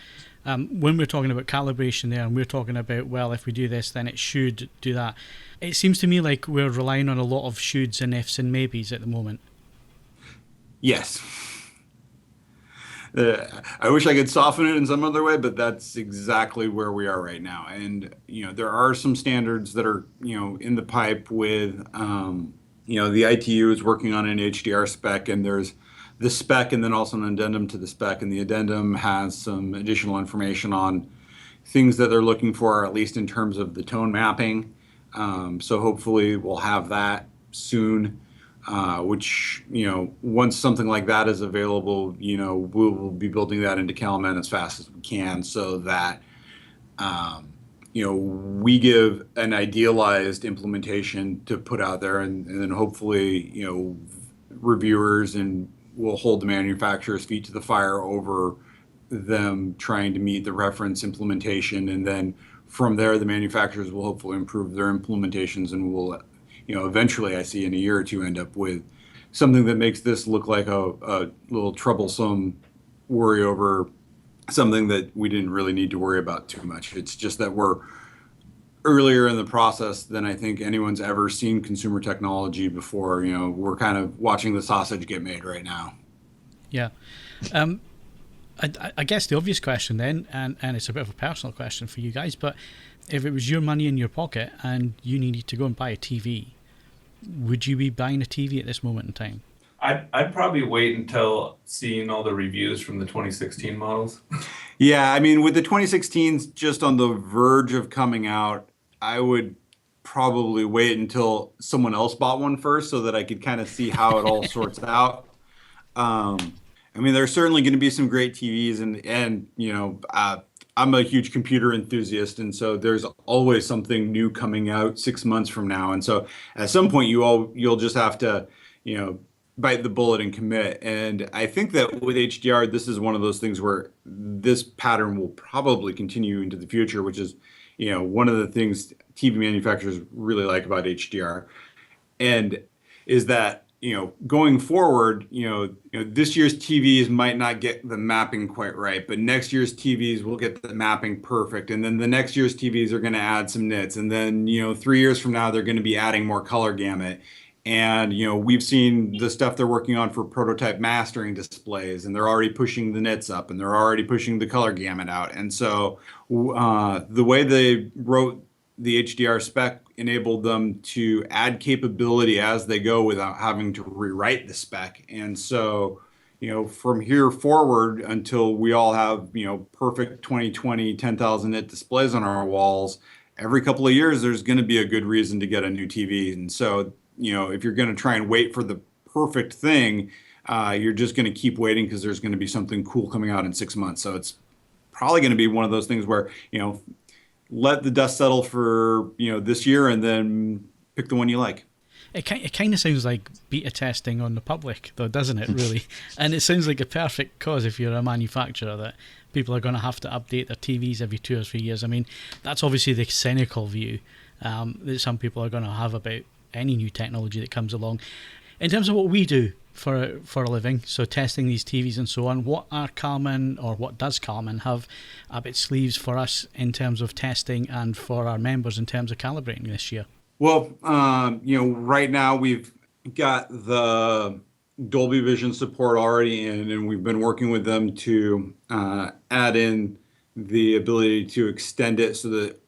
When we're talking about calibration there, and we're talking about, well, if we do this, then it should do that, it seems to me like we're relying on a lot of shoulds and ifs and maybes at the moment. Yes. I wish I could soften it in some other way, but that's exactly where we are right now. And, there are some standards that are, in the pipe with, the ITU is working on an HDR spec, and there's the spec and then also an addendum to the spec. And the addendum has some additional information on things that they're looking for, at least in terms of the tone mapping. So hopefully we'll have that soon. Which, once something like that is available, we'll be building that into CalMan as fast as we can, so that, we give an idealized implementation to put out there, and then hopefully, reviewers and will hold the manufacturer's feet to the fire over them trying to meet the reference implementation. And then from there, the manufacturers will hopefully improve their implementations, and will eventually, I see in a year or two, end up with something that makes this look like a little troublesome worry over something that we didn't really need to worry about too much. It's just that we're earlier in the process than I think anyone's ever seen consumer technology before. We're kind of watching the sausage get made right now. Yeah. I guess the obvious question then, and it's a bit of a personal question for you guys, but if it was your money in your pocket and you needed to go and buy a TV, would you be buying a TV at this moment in time? I'd probably wait until seeing all the reviews from the 2016 models. Yeah, I mean, with the 2016s just on the verge of coming out, I would probably wait until someone else bought one first so that I could kind of see how it all sorts out. I mean, there's certainly going to be some great TVs, and I'm a huge computer enthusiast, and so there's always something new coming out 6 months from now. And so at some point you'll just have to, bite the bullet and commit. And I think that with HDR, this is one of those things where this pattern will probably continue into the future, which is, one of the things TV manufacturers really like about HDR, and is that, going forward, this year's TVs might not get the mapping quite right, but next year's TVs will get the mapping perfect. And then the next year's TVs are going to add some nits. And then, 3 years from now, they're going to be adding more color gamut. And, we've seen the stuff they're working on for prototype mastering displays, and they're already pushing the nits up, and they're already pushing the color gamut out. And so the way they wrote the HDR spec enabled them to add capability as they go without having to rewrite the spec. And so, from here forward until we all have, perfect 2020 10,000 nit displays on our walls, every couple of years, there's going to be a good reason to get a new TV. And so, if you're going to try and wait for the perfect thing, you're just going to keep waiting because there's going to be something cool coming out in 6 months. So it's probably going to be one of those things where, let the dust settle for, this year and then pick the one you like. It kind of sounds like beta testing on the public, though, doesn't it, really? And it sounds like a perfect cause if you're a manufacturer, that people are going to have to update their TVs every 2 or 3 years. I mean, that's obviously the cynical view that some people are going to have about any new technology that comes along. In terms of what we do for a living, so testing these TVs and so on, what does Carmen have up its sleeves for us in terms of testing and for our members in terms of calibrating this year? Well, right now we've got the Dolby Vision support already in, and we've been working with them to add in the ability to extend it so that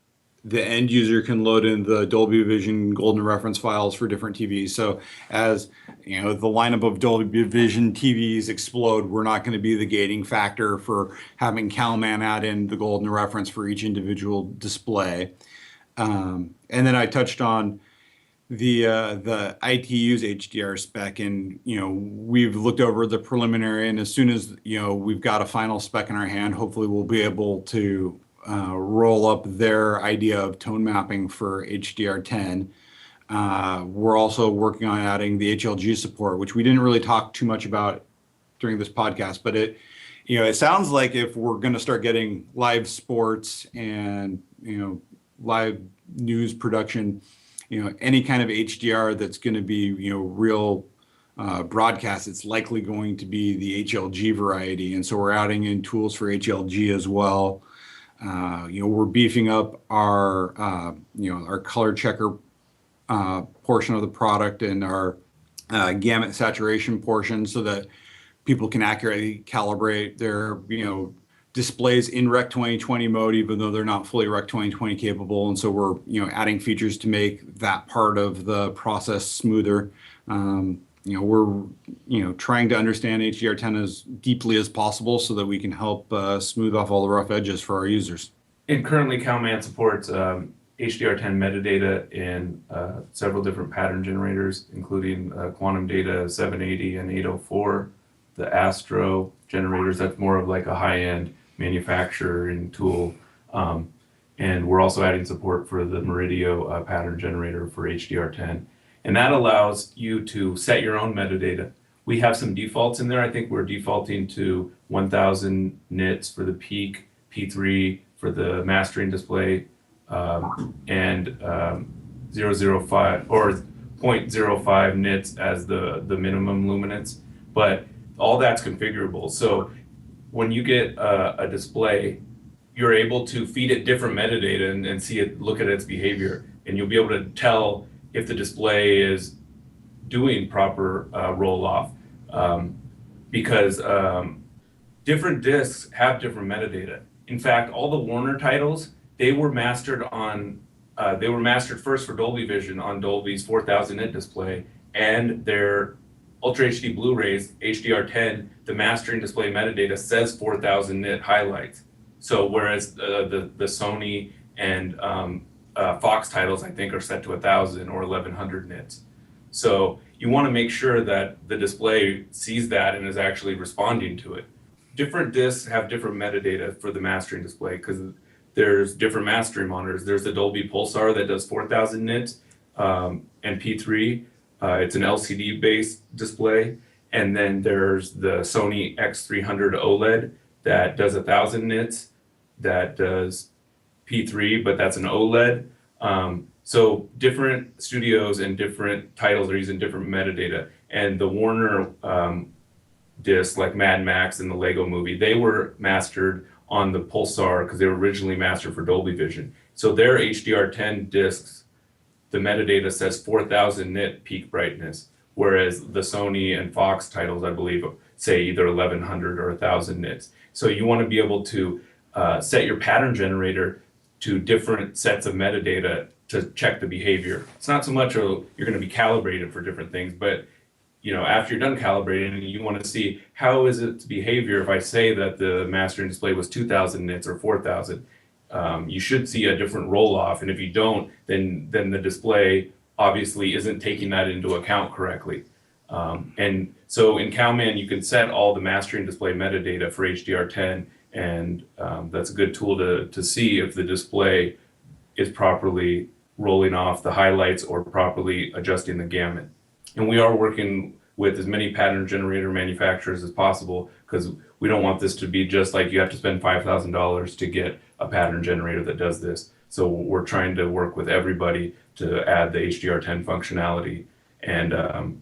the end user can load in the Dolby Vision golden reference files for different TVs. So as the lineup of Dolby Vision TVs explode, we're not going to be the gating factor for having CalMan add in the golden reference for each individual display. And then I touched on the ITU's HDR spec, and we've looked over the preliminary, and as soon as we've got a final spec in our hand, hopefully we'll be able to roll up their idea of tone mapping for HDR10. We're also working on adding the HLG support, which we didn't really talk too much about during this podcast, but it sounds like if we're going to start getting live sports and live news production, any kind of HDR that's going to be real broadcast, it's likely going to be the HLG variety, and so we're adding in tools for HLG as well. We're beefing up our our color checker portion of the product and our gamut saturation portion, so that people can accurately calibrate their displays in Rec 2020 mode, even though they're not fully Rec 2020 capable. And so we're adding features to make that part of the process smoother. We're trying to understand HDR10 as deeply as possible so that we can help smooth off all the rough edges for our users. And currently CalMan supports HDR10 metadata in several different pattern generators, including quantum data 780 and 804, the Astro generators. That's more of like a high-end manufacturing tool. And we're also adding support for the Meridio pattern generator for HDR10. And that allows you to set your own metadata. We have some defaults in there. I think we're defaulting to 1000 nits for the peak, P3 for the mastering display, and 0.05 or 0.05 nits as the minimum luminance. But all that's configurable. So when you get a display, you're able to feed it different metadata and see it, look at its behavior, and you'll be able to tell if the display is doing proper roll-off, because different discs have different metadata. In fact, all the Warner titles, they were mastered first for Dolby Vision on Dolby's 4000 nit display, and their Ultra HD Blu-rays, HDR10, the mastering display metadata says 4000 nit highlights. So whereas the Sony and Fox titles, I think, are set to 1000 or 1100 nits. So you want to make sure that the display sees that and is actually responding to it. Different discs have different metadata for the mastering display because there's different mastering monitors. There's the Dolby Pulsar that does 4000 nits and P3. It's an LCD-based display. And then there's the Sony X300 OLED that does 1000 nits, that does P3, but that's an OLED. So different studios and different titles are using different metadata. And the Warner discs, like Mad Max and the Lego Movie, they were mastered on the Pulsar because they were originally mastered for Dolby Vision. So their HDR10 discs the metadata says 4,000 nit peak brightness, whereas the Sony and Fox titles, I believe, say either 1,100 or 1,000 nits. So you want to be able to set your pattern generator to different sets of metadata to check the behavior. It's not so much you're going to be calibrated for different things, but after you're done calibrating, you want to see how is its behavior. If I say that the mastering display was 2,000 nits or 4,000, you should see a different roll off, and if you don't, then the display obviously isn't taking that into account correctly. And so in Cowman, you can set all the mastering display metadata for HDR10, and that's a good tool to see if the display is properly rolling off the highlights or properly adjusting the gamut. And we are working with as many pattern generator manufacturers as possible, because we don't want this to be just like you have to spend $5,000 to get a pattern generator that does this. So we're trying to work with everybody to add the HDR10 functionality. And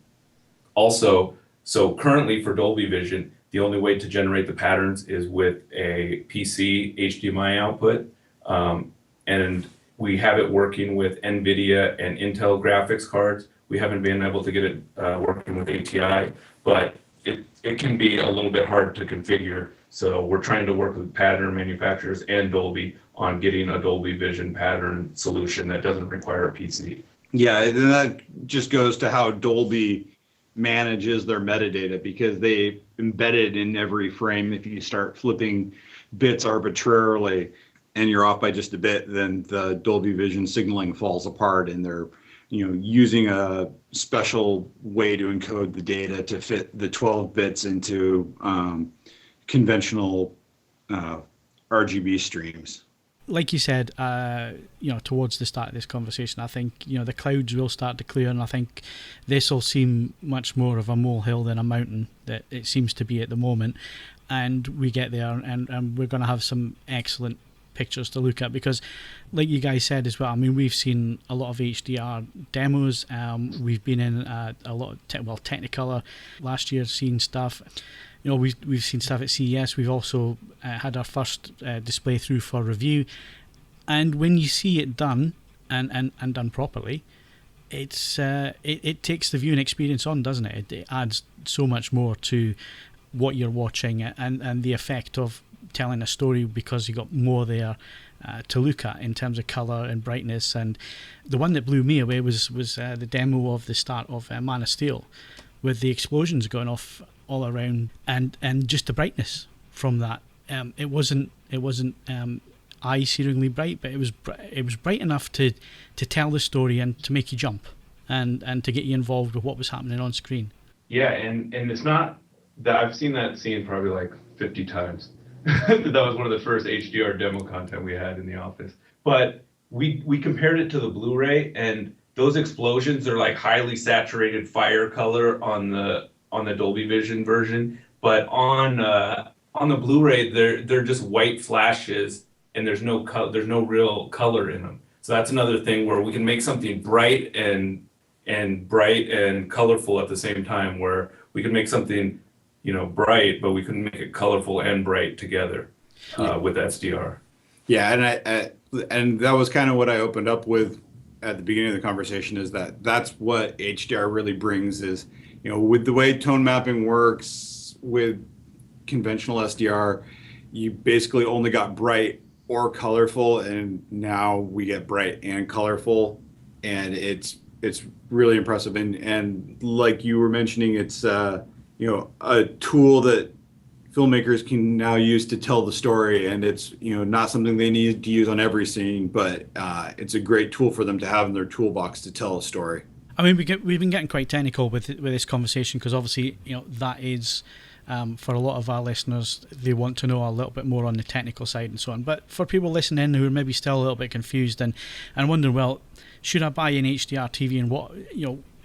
also, so currently for Dolby Vision, the only way to generate the patterns is with a PC HDMI output. And we have it working with NVIDIA and Intel graphics cards. We haven't been able to get it working with ATI, but it can be a little bit hard to configure. So we're trying to work with pattern manufacturers and Dolby on getting a Dolby Vision pattern solution that doesn't require a PC. Yeah, and that just goes to how Dolby manages their metadata, because they embed it in every frame. If you start flipping bits arbitrarily and you're off by just a bit, then the Dolby Vision signaling falls apart, and they're using a special way to encode the data to fit the 12 bits into conventional RGB streams. Like you said, towards the start of this conversation, I think, the clouds will start to clear, and I think this will seem much more of a molehill than a mountain that it seems to be at the moment. And we get there, and we're going to have some excellent pictures to look at, because like you guys said as well, I mean, we've seen a lot of HDR demos. We've been in a lot of Technicolor last year, seen stuff. We've seen stuff at CES. We've also had our first display through for review, and when you see it done and done properly, it takes the viewing experience on, doesn't it? It adds so much more to what you're watching, and the effect of telling a story, because you got more there to look at in terms of color and brightness. And the one that blew me away was the demo of the start of Man of Steel, with the explosions going off all around, and just the brightness from that. It wasn't eye-searingly bright, but it was bright enough to tell the story and to make you jump and to get you involved with what was happening on screen. Yeah, and it's not that I've seen that scene probably like 50 times. That was one of the first HDR demo content we had in the office. But we compared it to the Blu-ray, and those explosions are like highly saturated fire color on the Dolby Vision version, but on the Blu-ray they're just white flashes, and there's no real color in them. So that's another thing where we can make something bright and colorful at the same time, where we can make something bright, but we can make it colorful and bright together with SDR. Yeah, and that was kind of what I opened up with at the beginning of the conversation, is that's what HDR really brings, is with the way tone mapping works with conventional SDR, you basically only got bright or colorful, and now we get bright and colorful, and it's really impressive. And like you were mentioning, it's a tool that filmmakers can now use to tell the story, and it's not something they need to use on every scene, but it's a great tool for them to have in their toolbox to tell a story. I mean, we've been getting quite technical with this conversation, because obviously that is for a lot of our listeners, they want to know a little bit more on the technical side and so on. But for people listening who are maybe still a little bit confused and wondering, well, should I buy an HDR TV, and what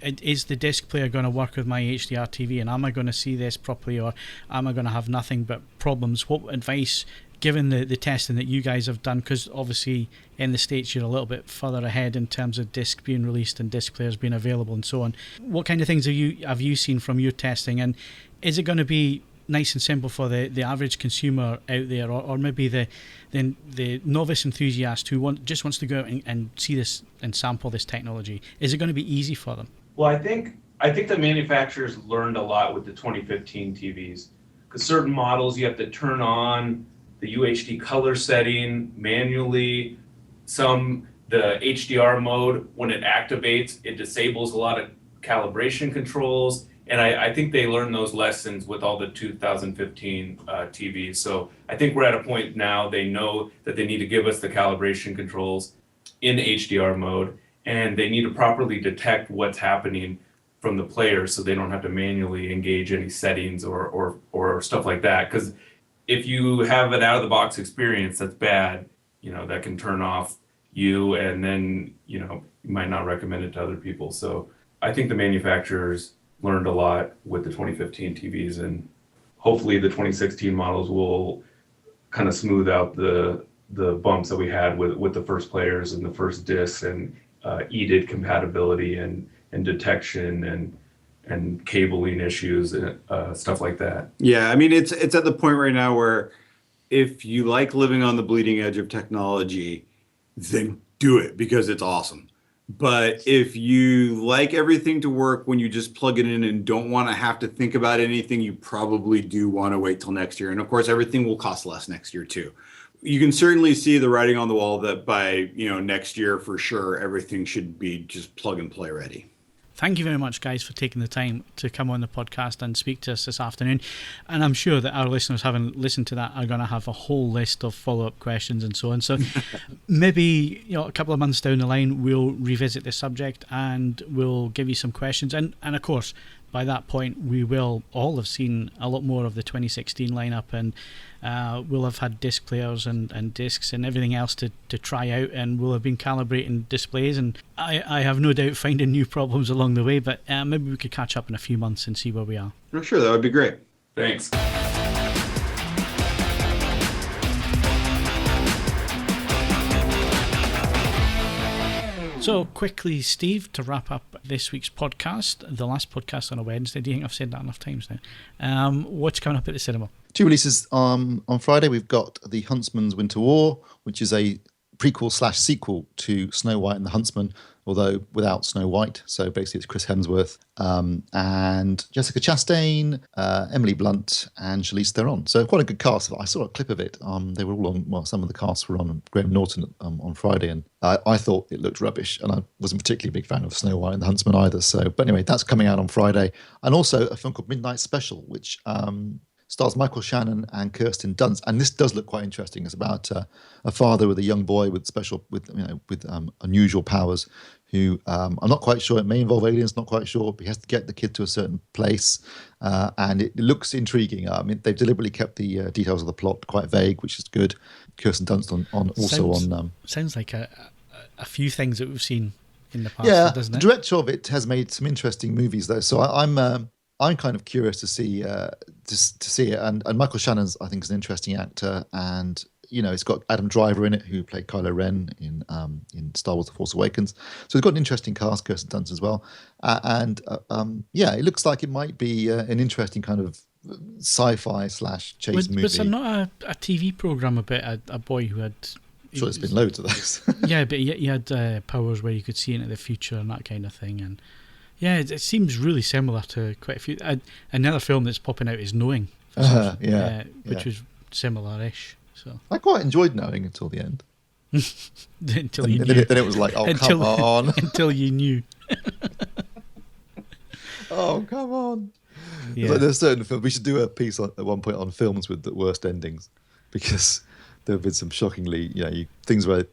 is the disc player going to work with my HDR TV, and am I going to see this properly, or am I going to have nothing but problems? What advice, given the testing that you guys have done, because obviously in the States you're a little bit further ahead in terms of disc being released and disc players being available and so on, what kind of things have you seen from your testing, and is it going to be nice and simple for the average consumer out there, or maybe the novice enthusiast who just wants to go out and see this and sample this technology? Is it going to be easy for them? Well, I think the manufacturers learned a lot with the 2015 TVs, because certain models you have to turn on the UHD color setting manually. The HDR mode, when it activates, it disables a lot of calibration controls. And I think they learned those lessons with all the 2015 TVs. So I think we're at a point now they know that they need to give us the calibration controls in HDR mode, and they need to properly detect what's happening from the player so they don't have to manually engage any settings or stuff like that. Because if you have an out-of-the-box experience that's bad, that can turn off you, and then, you might not recommend it to other people. So I think the manufacturers learned a lot with the 2015 TVs, and hopefully the 2016 models will kind of smooth out the bumps that we had with the first players and the first discs, and EDID compatibility and detection and cabling issues and stuff like that. Yeah, I mean, it's at the point right now where if you like living on the bleeding edge of technology, then do it, because it's awesome. But if you like everything to work when you just plug it in and don't want to have to think about anything, you probably do want to wait till next year. And of course, everything will cost less next year too. You can certainly see the writing on the wall that by next year for sure, everything should be just plug and play ready. Thank you very much, guys, for taking the time to come on the podcast and speak to us this afternoon. And I'm sure that our listeners, having listened to that, are going to have a whole list of follow-up questions and so on. So maybe a couple of months down the line, we'll revisit this subject and we'll give you some questions. And of course, by that point, we will all have seen a lot more of the 2016 lineup, and we'll have had disc players and discs and everything else to try out, and we'll have been calibrating displays, and I have no doubt finding new problems along the way, but maybe we could catch up in a few months and see where we are. I'm sure that would be great. Thanks. So quickly, Steve, to wrap up this week's podcast, the last podcast on a Wednesday. Do you think I've said that enough times now? What's coming up at the cinema? 2 releases on Friday. We've got The Huntsman's Winter War, which is a prequel/sequel to Snow White and the Huntsman, although without Snow White. So basically it's Chris Hemsworth and Jessica Chastain, Emily Blunt, and Charlize Theron. So quite a good cast. I saw a clip of it. They were all on, well, some of the casts were on Graham Norton on Friday, and I thought it looked rubbish, and I wasn't particularly a big fan of Snow White and the Huntsman either. So, but anyway, that's coming out on Friday. And also a film called Midnight Special, which stars Michael Shannon and Kirsten Dunst, and this does look quite interesting. It's about a father with a young boy with unusual powers, who I'm not quite sure. It may involve aliens, not quite sure. But he has to get the kid to a certain place, and it looks intriguing. I mean, they've deliberately kept the details of the plot quite vague, which is good. Kirsten Dunst sounds like a few things that we've seen in the past, doesn't it? The director of it has made some interesting movies though, so I'm kind of curious to see it, and Michael Shannon's, I think, is an interesting actor, and it's got Adam Driver in it, who played Kylo Ren in Star Wars: The Force Awakens. So it's got an interesting cast, Kirsten Dunst as well, it looks like it might be an interesting kind of sci-fi / chase movie. Was there not a TV program about a boy who had? Sure, there's been loads of those. Yeah, but he had powers where you could see into the future and that kind of thing, and. Yeah, it seems really similar to quite a few. Another film that's popping out is Knowing, which was similar-ish. So I quite enjoyed Knowing until the end. Until you knew. Then it was like, come on. Until you knew. Oh, come on. Yeah. Like there's certain films. We should do a piece at one point on films with the worst endings, because there have been some shockingly, things where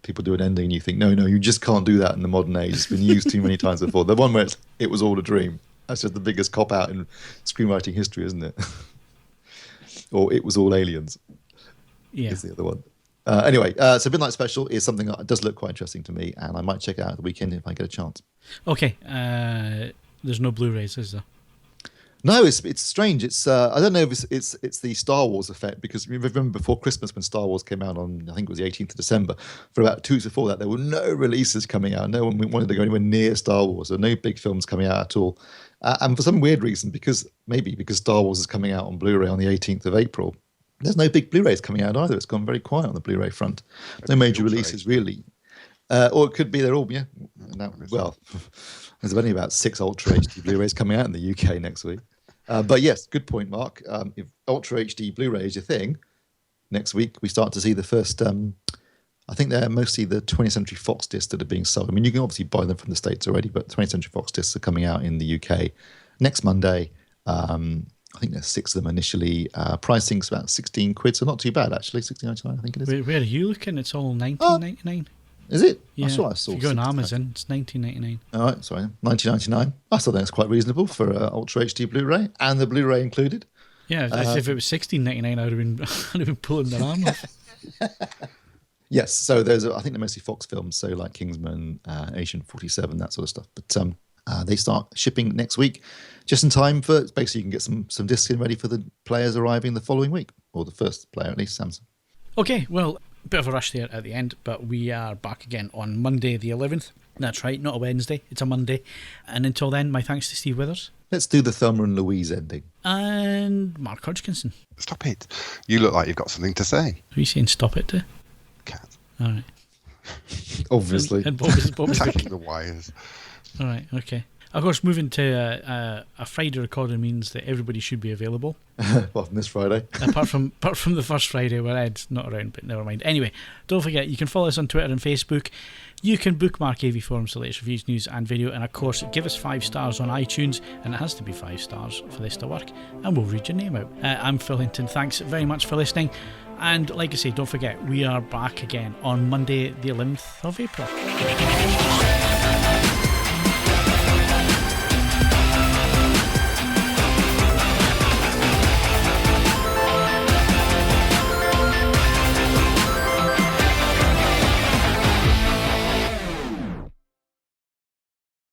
people do an ending and you think, no, you just can't do that in the modern age. It's been used too many times before. The one where it was all a dream. That's just the biggest cop-out in screenwriting history, isn't it? Or It Was All Aliens. Yeah. Is the other one. Anyway, so Midnight Special is something that does look quite interesting to me, and I might check it out at the weekend if I get a chance. Okay. There's no Blu-rays, is there? No, it's strange. It's I don't know if it's the Star Wars effect, because remember before Christmas when Star Wars came out on, I think it was the 18th of December, for about 2 weeks before that there were no releases coming out. No one wanted to go anywhere near Star Wars. There were no big films coming out at all. And for some weird reason, because Star Wars is coming out on Blu-ray on the 18th of April, there's no big Blu-rays coming out either. It's gone very quiet on the Blu-ray front. No major releases really. Or it could be they're all, well, there's only about 6 Ultra HD Blu-rays coming out in the UK next week. But yes, good point, Mark. If Ultra HD Blu-ray is your thing, next week we start to see the first, I think they're mostly the 20th Century Fox discs that are being sold. I mean, you can obviously buy them from the States already, but 20th Century Fox discs are coming out in the UK next Monday. I think there's 6 of them initially. Pricing's about 16 quid, so not too bad actually, 16.99 I think it is. Where are you looking? It's all 19.99. Is it? Yeah. That's what I saw. If you go on Amazon, it's 19.99. All right, sorry, 19.99. I thought that's quite reasonable for Ultra HD Blu-ray, and the Blu-ray included. Yeah, as if it was 16.99, I'd have been pulling their arm off. Yes, so there's I think they're mostly Fox films, so like Kingsman, Agent 47, that sort of stuff. But they start shipping next week, just in time for basically you can get some discs in ready for the players arriving the following week, or the first player at least, Samsung. Okay, well, bit of a rush there at the end, but we are back again on Monday the 11th. That's right, not a Wednesday, it's a Monday. And until then, my thanks to Steve Withers. Let's do the Thelma and Louise ending. And Mark Hodgkinson. Stop it. You look like you've got something to say. Who are you saying stop it to? Cat. All right. Obviously. And Bob was Attacking the wires. All right, okay. Of course, moving to a Friday recording means that everybody should be available. Apart from this Friday. apart from the first Friday where Ed's not around, but never mind. Anyway, don't forget, you can follow us on Twitter and Facebook. You can bookmark AVForums, the latest reviews, news and video. And of course, give us 5 stars on iTunes, and it has to be 5 stars for this to work, and we'll read your name out. I'm Phil Hinton. Thanks very much for listening. And like I say, don't forget, we are back again on Monday the 11th of April.